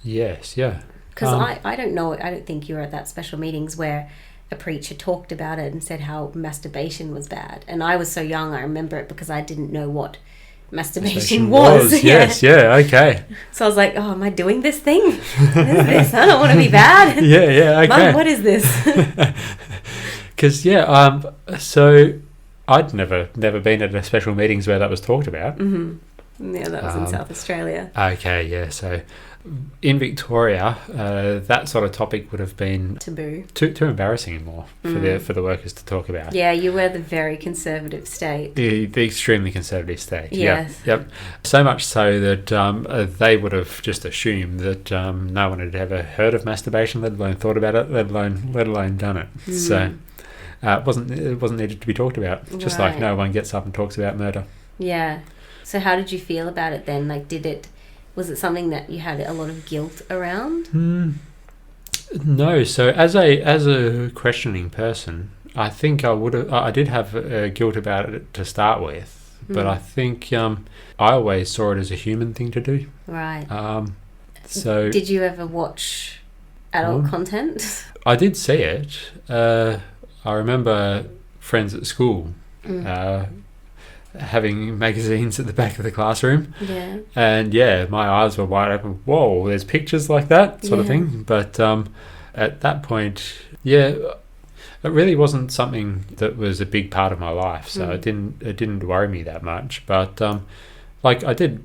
Yes, Because I don't know, I don't think you were at that special meetings where a preacher talked about it and said how masturbation was bad. And I was so young, I remember it because I didn't know what masturbation was. Yes, okay. So I was like, oh, am I doing this thing? What is this? I don't want to be bad. Okay. Mum, what is this? Because, so I'd never been at a special meetings where that was talked about. Yeah, that was in South Australia. Okay, yeah. So in Victoria, that sort of topic would have been Taboo. too embarrassing more for the workers to talk about. Yeah, you were the very conservative state. The extremely conservative state. Yes. Yep. So much so that they would have just assumed that no one had ever heard of masturbation, let alone thought about it, let alone done it. So it wasn't needed to be talked about. Just like no one gets up and talks about murder. Yeah. So how did you feel about it then? Like, was it something that you had a lot of guilt around? No. So as a questioning person, I think I did have guilt about it to start with, but I think I always saw it as a human thing to do. Right. So did you ever watch adult content? I did see it. I remember friends at school having magazines at the back of the classroom. Yeah. And my eyes were wide open. Whoa, there's pictures like that sort of thing. But at that point, it really wasn't something that was a big part of my life. So it didn't worry me that much. But I did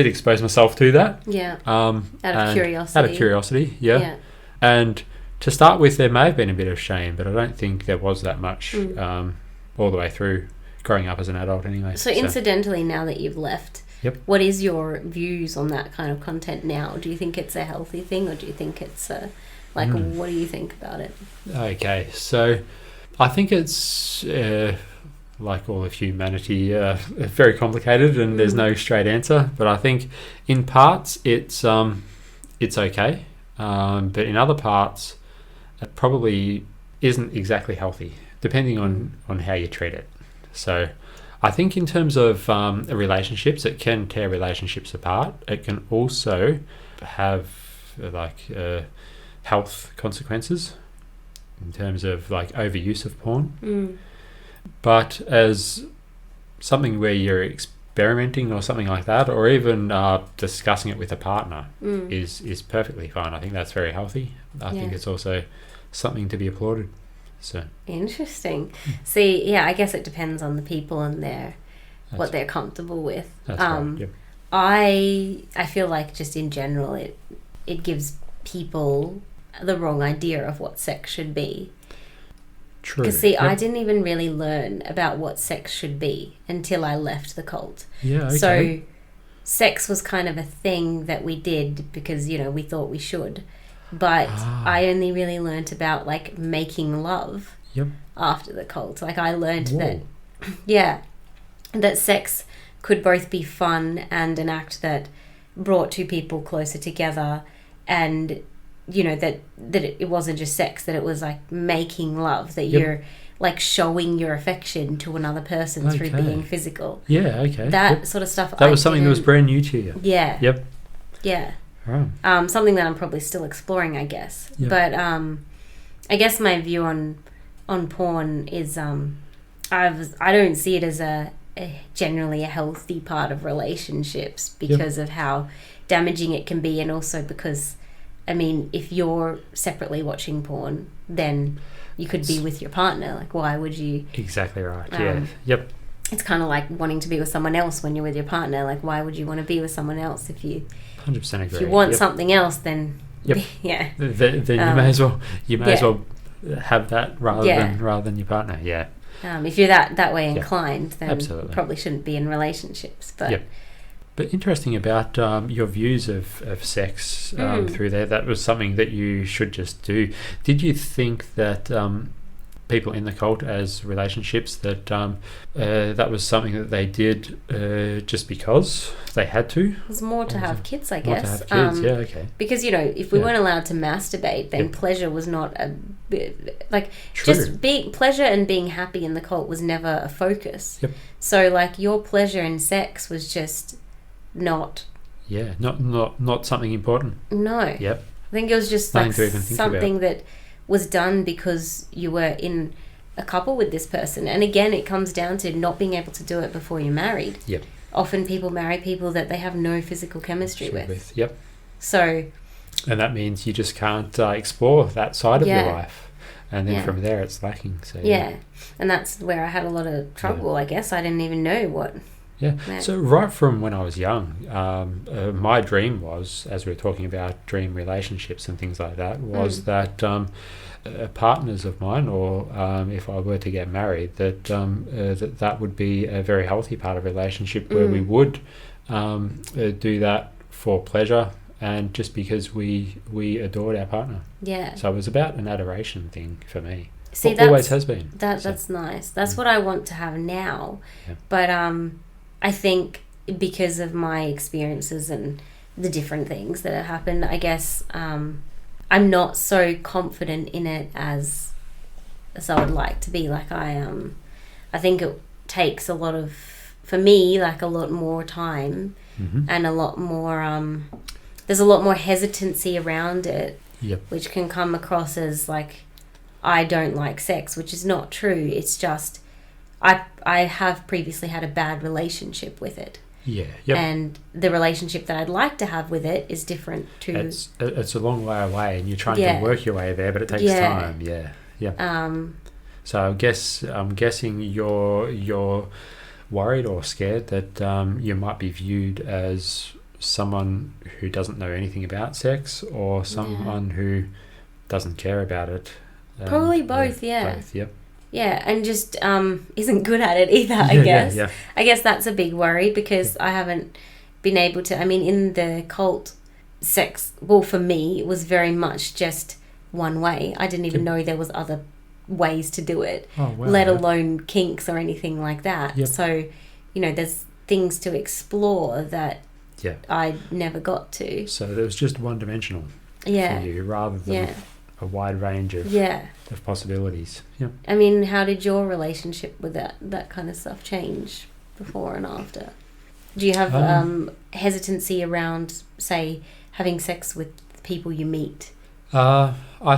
expose myself to that. Yeah. Out of curiosity. Out of curiosity, yeah. And to start with, there may have been a bit of shame, but I don't think there was that much all the way through growing up as an adult anyway. So incidentally, now that you've left, what is your views on that kind of content now? Do you think it's a healthy thing, or do you think it's what do you think about it? Okay, so I think it's like all of humanity, very complicated, and there's no straight answer. But I think in parts it's okay, but in other parts it probably isn't exactly healthy, depending on how you treat it. So I think in terms of relationships, it can tear relationships apart. It can also have health consequences in terms of overuse of porn. But as something where you're experimenting or something like that, or even discussing it with a partner is perfectly fine. I think that's very healthy. I think it's also something to be applauded. So interesting. See, I guess it depends on the people and what they're comfortable with. That's right. Yep. I feel like just in general it gives people the wrong idea of what sex should be. True. Because I didn't even really learn about what sex should be until I left the cult. Yeah, okay. So sex was kind of a thing that we did because, we thought we should. But I only really learnt about making love after the cult. I learnt that sex could both be fun and an act that brought two people closer together, and that it wasn't just sex, that it was making love, that you're showing your affection to another person through being physical. Yeah, okay. That sort of stuff. That was something that was brand new to you. Yeah. Yep. Yeah. Right. Something that I'm probably still exploring, I guess. Yep. But I guess my view on porn is I don't see it as a generally a healthy part of relationships because of how damaging it can be, and also because if you're separately watching porn, then you could be with your partner. Why would you? Exactly right. Yeah. Yep. It's kind of like wanting to be with someone else when you're with your partner. Why would you want to be with someone else if you? 100% agree. If you want something else, then then you may as well have that rather than your partner. Yeah. If you're that way inclined, then absolutely. you probably shouldn't be in relationships. But But interesting about your views of sex through there. That was something that you should just do. Did you think that people in the cult as relationships, that that was something that they did just because they had to? It was more to have kids, I guess. More to have kids, okay. Because, if we weren't allowed to masturbate, then pleasure was not True. just being pleasure and being happy in the cult was never a focus. Yep. So your pleasure in sex was just not not something important. No. Yep. I think it was just something that was done because you were in a couple with this person. And again, it comes down to not being able to do it before you're married. Yep. Often people marry people that they have no physical chemistry with. Yep. So. And that means you just can't explore that side of your life. And then from there it's lacking. So and that's where I had a lot of trouble, I guess. I didn't even know what Yeah. Yeah. So right from when I was young, my dream was, as we were talking about dream relationships and things like that, was that partners of mine, or if I were to get married, that would be a very healthy part of a relationship where we would do that for pleasure and just because we adored our partner. Yeah. So it was about an adoration thing for me. See, Always has been. That's nice. That's what I want to have now. Yeah. But I think because of my experiences and the different things that have happened, I guess I'm not so confident in it as I would like to be. Like I think it takes a lot of, for me, like a lot more time and a lot more there's a lot more hesitancy around it, which can come across as like I don't like sex, which is not true. It's just I have previously had a bad relationship with it. Yeah. Yep. And the relationship that I'd like to have with it is different to... It's a long way away and you're trying to work your way there, but it takes time. Yeah. Yeah. So I'm guessing you're worried or scared that you might be viewed as someone who doesn't know anything about sex or someone who doesn't care about it. Probably both, yeah. Both, yep. Yeah, and just isn't good at it either, I guess. Yeah. I guess that's a big worry because I haven't been able to... I mean, in the cult, sex, well, for me, it was very much just one way. I didn't even know there was other ways to do it, let alone kinks or anything like that. Yep. So, there's things to explore that I never got to. So it was just one-dimensional for you rather than a wide range of possibilities. Yeah. I mean, how did your relationship with that kind of stuff change before and after? Do you have hesitancy around, say, having sex with people you meet? I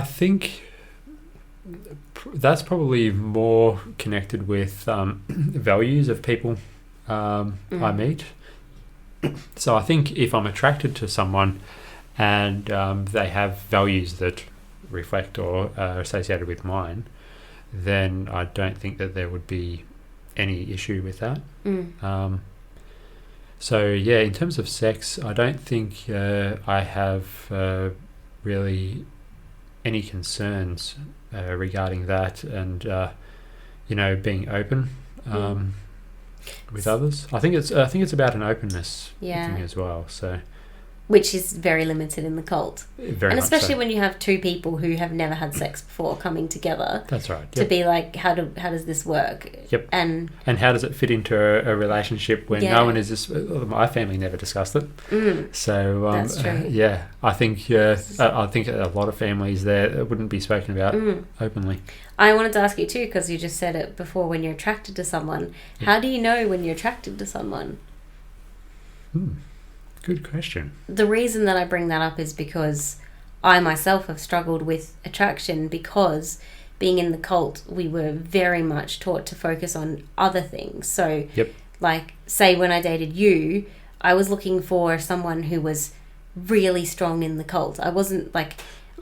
think that's probably more connected with values of people I meet. So I think if I'm attracted to someone and they have values that reflect or are associated with mine, then I don't think that there would be any issue with that. So yeah, in terms of sex, I don't think I have really any concerns regarding that, and being open with others. I think it's about an openness thing as well. So. Which is very limited in the cult. Very and especially so. when you have two people who have never had sex before coming together. That's right. To be like, how does this work? Yep. And how does it fit into a relationship when no one is... my family never discussed it. So, that's true. Yeah, I think a lot of families there it wouldn't be spoken about openly. I wanted to ask you too, because you just said it before, when you're attracted to someone. Yep. How do you know when you're attracted to someone? Good question. The reason that I bring that up is because I myself have struggled with attraction, because being in the cult, we were very much taught to focus on other things. So, like, say when I dated you, I was looking for someone who was really strong in the cult. I wasn't like...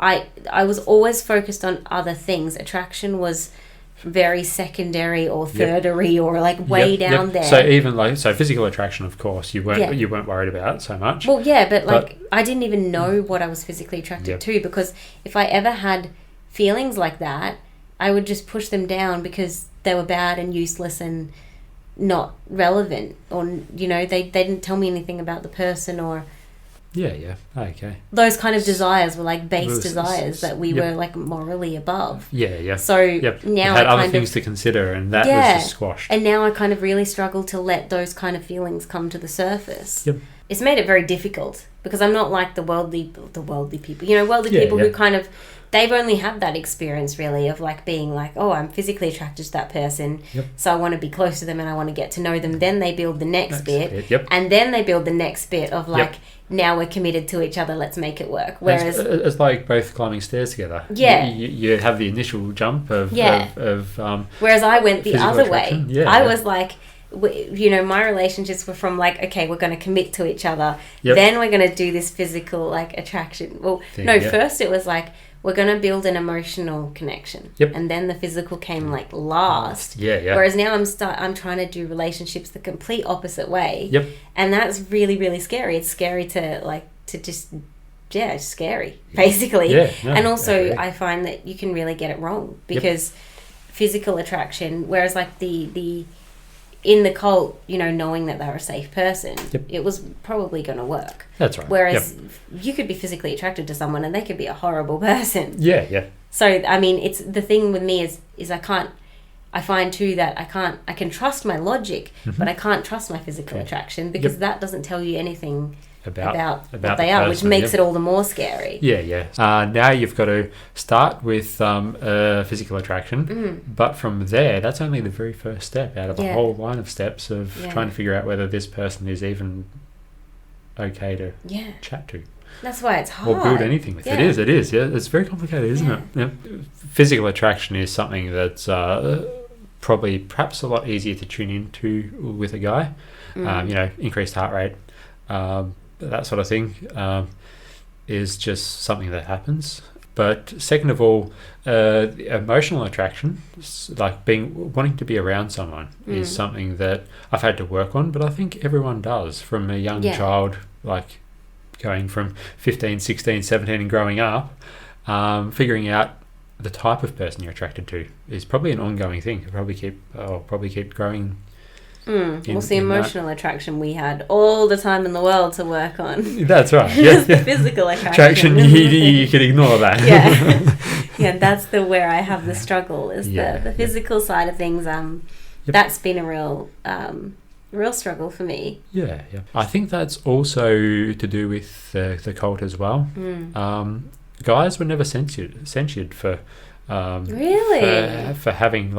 I was always focused on other things. Attraction was very secondary or thirdary or like way down there. So even physical attraction, of course, you weren't worried about so much. Well, yeah, but I didn't even know what I was physically attracted to, because if I ever had feelings like that, I would just push them down because they were bad and useless and not relevant, or they didn't tell me anything about the person, or okay. Those kind of desires were like base desires that we were like morally above. So now you had other things to consider, and that was just squashed. And now I kind of really struggle to let those kind of feelings come to the surface. It's made it very difficult because I'm not like the worldly people. Worldly people who kind of, they've only had that experience really of like being like, oh, I'm physically attracted to that person, so I want to be close to them and I want to get to know them. Then they build the next bit. And then they build the next bit of like, now we're committed to each other, let's make it work. Whereas it's like both climbing stairs together. You have the initial jump of whereas I went the other way. I was like, my relationships were from like, okay, we're going to commit to each other, then we're going to do this physical like attraction. Well, first it was like, we're going to build an emotional connection. Yep. And then the physical came like last. Yeah. Whereas now I'm trying to do relationships the complete opposite way. Yep. And that's really, really scary. It's scary it's scary, basically. Yeah, no, and also, I I find that you can really get it wrong because physical attraction, whereas like the in the cult, knowing that they're a safe person, it was probably going to work. That's right. Whereas you could be physically attracted to someone and they could be a horrible person. Yeah. So, I mean, it's the thing with me is I find too that I can trust my logic, but I can't trust my physical attraction because that doesn't tell you anything about what they are, which makes it all the more scary. Yeah. Now you've got to start with physical attraction, but from there, that's only the very first step out of a whole line of steps of trying to figure out whether this person is even okay to chat to. That's why it's hard. Or build anything with. It is. Yeah, it's very complicated, isn't it? Yeah. Physical attraction is something that's perhaps a lot easier to tune into with a guy. Increased heart rate. That sort of thing is just something that happens. But second of all, emotional attraction, like wanting to be around someone, is something that I've had to work on. But I think everyone does from a young child, like going from 15, 16, 17 and growing up, figuring out the type of person you're attracted to is probably an ongoing thing. I'll probably keep growing. What's the emotional attraction we had all the time in the world to work on? That's right. The physical attraction. You could ignore that. Yeah, that's where I have the struggle is the physical side of things. That's been a real struggle for me. Yeah. I think that's also to do with the cult as well. Guys were never censured for. Really? For having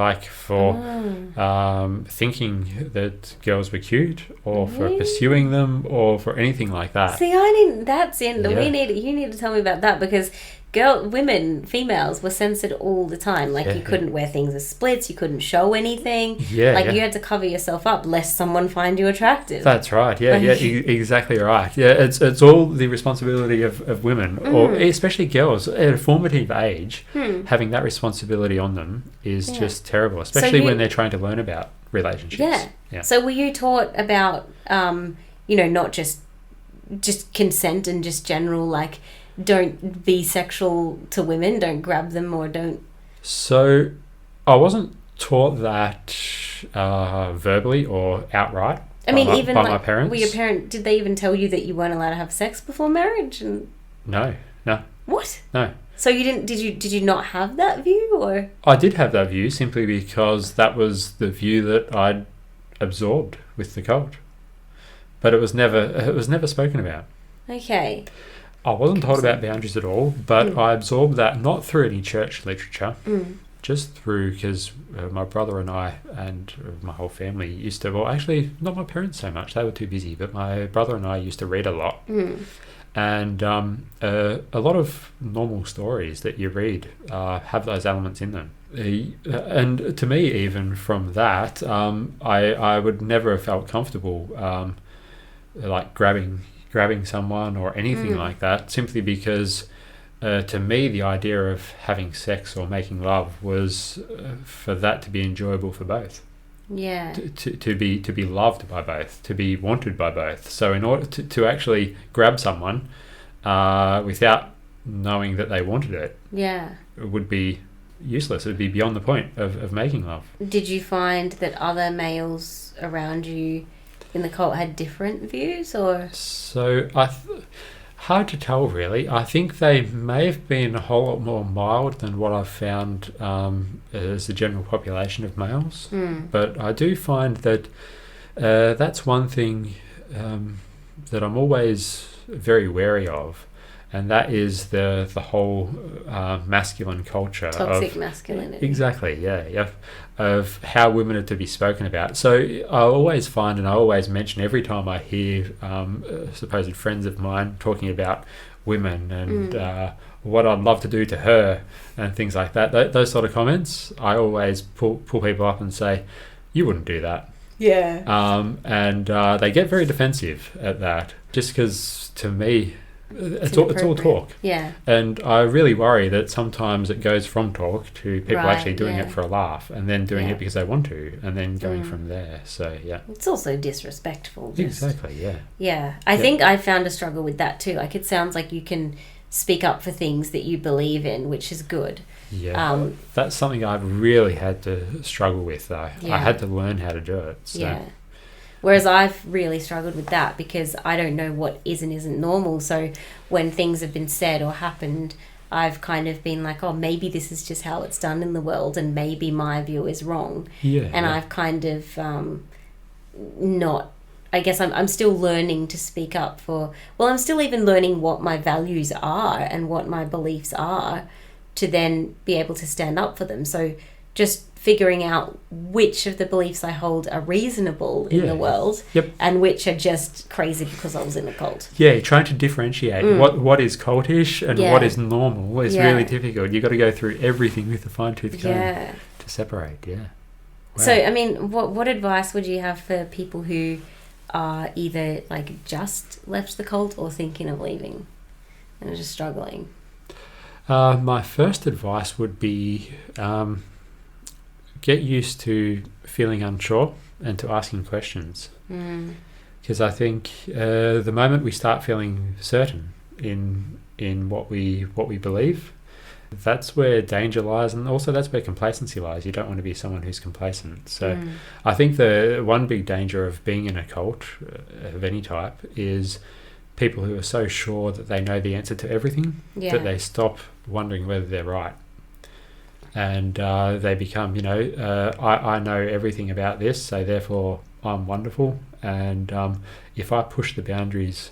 thinking that girls were cute or for pursuing them or for anything like that. See, I didn't. That's in. You need to tell me about that because females were censored all the time. You couldn't wear things as splits. You couldn't show anything. You had to cover yourself up lest someone find you attractive. That's right. Exactly right. Yeah, it's all the responsibility of women, or especially girls at a formative age. Having that responsibility on them is just terrible, especially when they're trying to learn about relationships. Yeah. So were you taught about, not just consent and just general don't be sexual to women, don't grab them or don't... So I wasn't taught that verbally or outright by my parents. Did they even tell you that you weren't allowed to have sex before marriage? No. What? No. So you didn't? Did you not have that view, or? I did have that view simply because that was the view that I'd absorbed with the cult, but it was never spoken about. Okay. I wasn't told about boundaries at all, but I absorbed that not through any church literature, just through because my brother and I and my whole family used to. Well, actually, not my parents so much; they were too busy. But my brother and I used to read a lot. And a lot of normal stories that you read have those elements in them. And to me, even from that, I would never have felt comfortable grabbing someone or anything like that, simply because to me the idea of having sex or making love was for that to be enjoyable for both. Yeah. To be loved by both, to be wanted by both. So in order to actually grab someone without knowing that they wanted it, it would be useless. It would be beyond the point of making love. Did you find that other males around you in the cult had different views, or? So hard to tell, really. I think they may have been a whole lot more mild than what I've found as the general population of males. But I do find that that's one thing that I'm always very wary of, and that is the whole masculine culture. Toxic masculinity. Exactly, yeah. Of how women are to be spoken about. So I always find, and I always mention every time I hear supposed friends of mine talking about women and what I'd love to do to her and things like that, those sort of comments, I always pull people up and say, you wouldn't do that. Yeah. And they get very defensive at that, just because to me It's all talk. Yeah. And I really worry that sometimes it goes from talk to people Right, actually doing yeah. it for a laugh and then doing Yeah. it because they want to and then going from there. So, yeah. It's also disrespectful. Exactly, yeah. Yeah. I think I found a struggle with that too. Like, it sounds like you can speak up for things that you believe in, which is good. Yeah. That's something I've really had to struggle with, though. Yeah. I had to learn how to do it. So. Yeah. Whereas I've really struggled with that because I don't know what is and isn't normal. So when things have been said or happened, I've kind of been like, oh, maybe this is just how it's done in the world and maybe my view is wrong. Yeah. And I've kind of not... I guess I'm still learning to speak up for... Well, I'm still even learning what my values are and what my beliefs are to then be able to stand up for them. So just figuring out which of the beliefs I hold are reasonable in the world and which are just crazy because I was in a cult. Yeah, trying to differentiate what is cultish and what is normal is really difficult. You've got to go through everything with a fine-tooth comb to separate, Wow. So, I mean, what advice would you have for people who are either, like, just left the cult or thinking of leaving and are just struggling? My first advice would be... get used to feeling unsure and to asking questions. Because I think the moment we start feeling certain in what we believe, that's where danger lies, and also that's where complacency lies. You don't want to be someone who's complacent. So I think the one big danger of being in a cult of any type is people who are so sure that they know the answer to everything that they stop wondering whether they're right. And they become, I know everything about this, so therefore I'm wonderful. And if I push the boundaries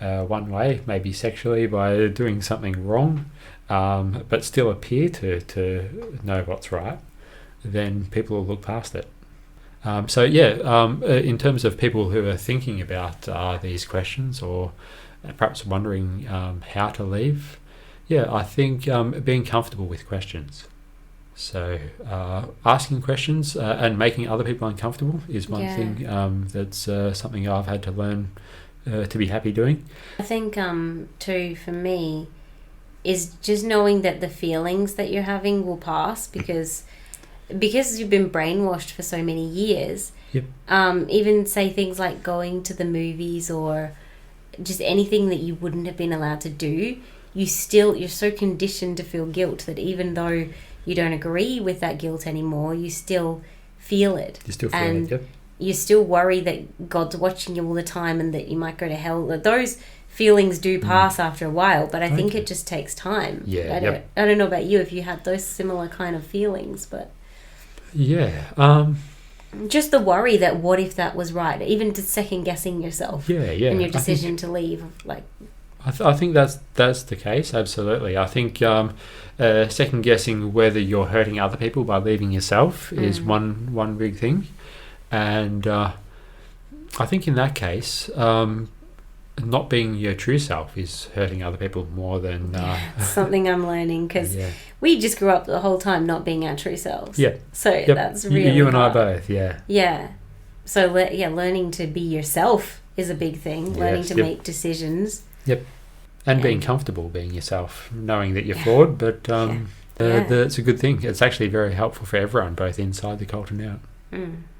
one way, maybe sexually by doing something wrong, but still appear to know what's right, then people will look past it. In terms of people who are thinking about these questions or perhaps wondering how to leave, I think being comfortable with questions. So asking questions and making other people uncomfortable is one thing that's something I've had to learn to be happy doing. I think, too, for me, is just knowing that the feelings that you're having will pass because you've been brainwashed for so many years. Even say things like going to the movies or just anything that you wouldn't have been allowed to do, you're so conditioned to feel guilt that even though you don't agree with that guilt anymore, you still feel it. You still feel it, you still worry that God's watching you all the time and that you might go to hell. Those feelings do pass after a while, but I think it just takes time. I don't know about you if you had those similar kind of feelings, but... just the worry that what if that was right, even to second guessing yourself and your decision to leave, like... I think that's the case, absolutely. I think second guessing whether you're hurting other people by leaving yourself is one big thing, and I think in that case, not being your true self is hurting other people more than something I'm learning because we just grew up the whole time not being our true selves. So that's really you and hard. I both. So learning to be yourself is a big thing. Learning to make decisions. And being comfortable being yourself, knowing that you're flawed, but that's a good thing. It's actually very helpful for everyone, both inside the cult and out.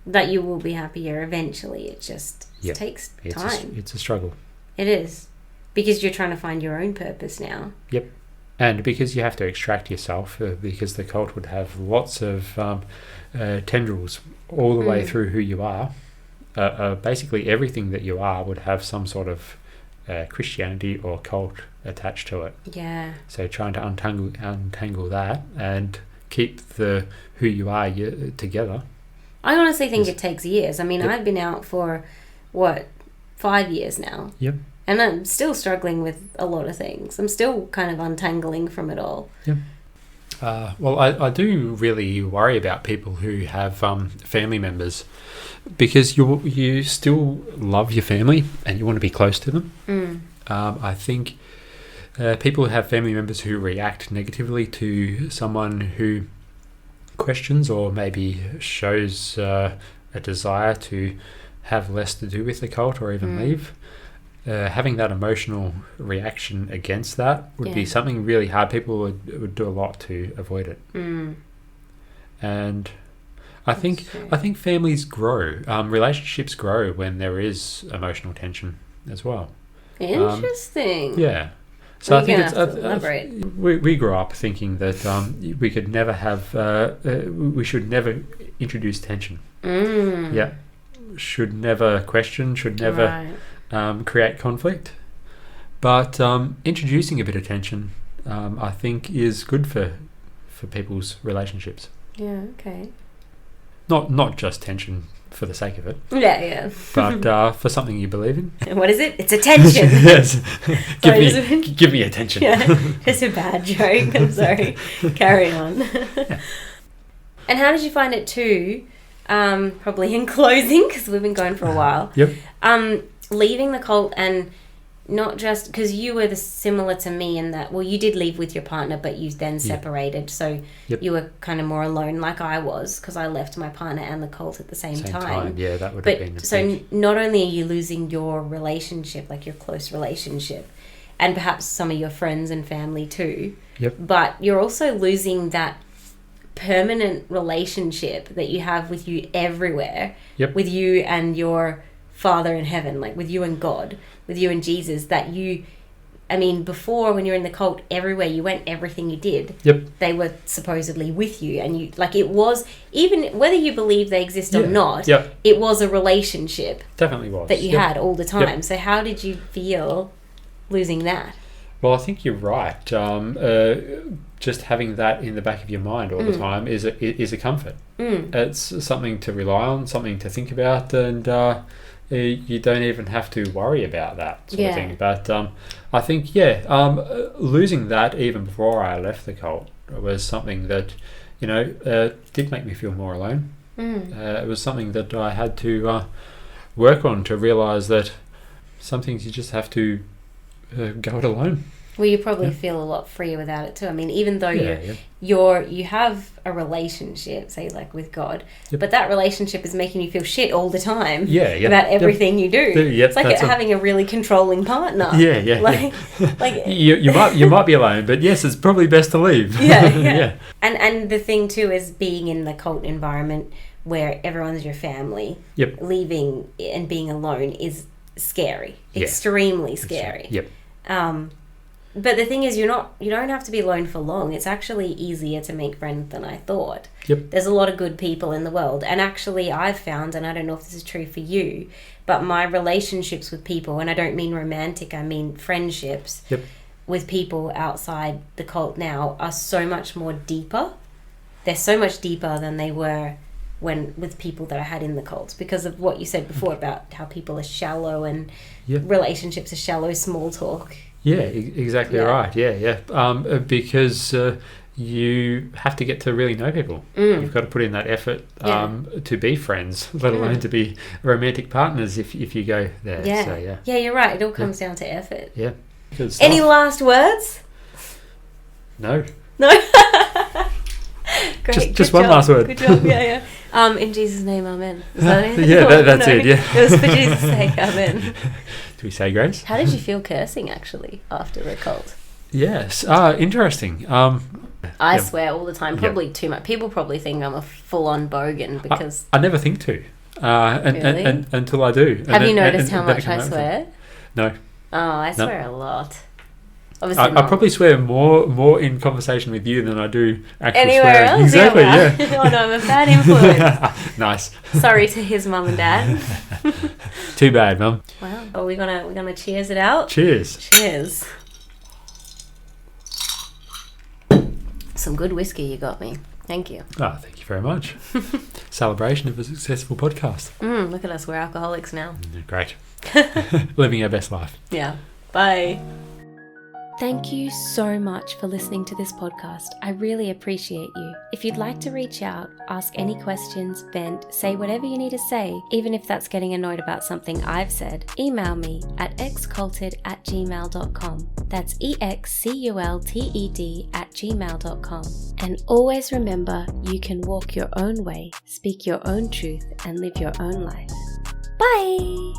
That you will be happier eventually. It just takes time. It's a struggle. It is. Because you're trying to find your own purpose now. And because you have to extract yourself, because the cult would have lots of tendrils all the way through who you are. Basically everything that you are would have some sort of Christianity or cult attached to it. So trying to untangle that and keep the who you are together. I honestly think it takes years. I mean, I've been out for 5 years now. And I'm still struggling with a lot of things. I'm still kind of untangling from it all. Well, I do really worry about people who have family members, because you still love your family and you want to be close to them. I think people who have family members who react negatively to someone who questions or maybe shows a desire to have less to do with the cult or even leave, having that emotional reaction against that would be something really hard. People would do a lot to avoid it. And I think families grow, relationships grow when there is emotional tension as well. Interesting. Yeah. So I think elaborate. We grew up thinking that we could never have, we should never introduce tension. Yeah. Should never question, should never create conflict. But introducing a bit of tension, I think, is good for people's relationships. Yeah, okay. Not just tension for the sake of it. Yeah. But for something you believe in. And what is it? It's attention. Yes. Give me attention. Yeah, it's a bad joke. I'm sorry. Carry on. Yeah. And how did you find it too? Probably in closing, because we've been going for a while. Yep. Leaving the cult, and not just because you were similar to me in that, well, you did leave with your partner, but you then separated, so you were kind of more alone, like I was, because I left my partner and the cult at the same time. Yeah, that would have been. So not only are you losing your relationship, like your close relationship, and perhaps some of your friends and family too. Yep. But you're also losing that permanent relationship that you have with you everywhere. Yep. With you and your Father in heaven, like with you and God, with you and Jesus, that you, I mean, before when you're in the cult, everywhere you went, everything you did, they were supposedly with you, and you, like, it was, even whether you believe they exist or not, it was a relationship. Definitely was. That you had all the time. So how did you feel losing that? Well, I think you're right. Just having that in the back of your mind all the time is a comfort. It's something to rely on, something to think about, and you don't even have to worry about that sort of thing. But I think, losing that even before I left the cult was something that, did make me feel more alone. It was something that I had to work on, to realise that some things you just have to go it alone. Well, you probably feel a lot freer without it too. I mean, even though you have a relationship, say like with God, but that relationship is making you feel shit all the time about everything you do. It's like having a really controlling partner. Like you might be alone, but yes, it's probably best to leave. And the thing too is being in the cult environment where everyone's your family. Leaving and being alone is scary, extremely scary. But the thing is, you don't have to be alone for long. It's actually easier to make friends than I thought. There's a lot of good people in the world, and actually I've found, and I don't know if this is true for you, but my relationships with people, and I don't mean romantic, I mean friendships with people outside the cult now, are so much more deeper. They're so much deeper than they were with people that I had in the cults, because of what you said before about how people are shallow and relationships are shallow, small talk. Exactly right. Because you have to get to really know people. You've got to put in that effort to be friends, let alone to be romantic partners if you go there. You're right. It all comes down to effort. Any last words? No. Great. Just one last word. Good job. In Jesus' name, amen. Is that it? That's it. It was for Jesus' sake, amen. Do we say grace? How did you feel cursing actually after the cult? Yes. Interesting. I swear all the time, probably too much. People probably think I'm a full-on bogan because I never think to, and until I do. Have you noticed how much I swear? No. Oh, I swear a lot. Obviously I probably swear more in conversation with you than I do actually anywhere swearing. else. Exactly. Yeah. Oh no, I'm a bad influence. Nice. Sorry to his mum and dad. Too bad, Mum. Wow. Are we gonna cheers it out? Cheers. Cheers. Some good whiskey you got me. Thank you. Oh, thank you very much. Celebration of a successful podcast. Look at us, we're alcoholics now. Great. Living our best life. Yeah. Bye. Thank you so much for listening to this podcast. I really appreciate you. If you'd like to reach out, ask any questions, vent, say whatever you need to say, even if that's getting annoyed about something I've said, email me at exculted@gmail.com. That's exculted@gmail.com. And always remember, you can walk your own way, speak your own truth, and live your own life. Bye!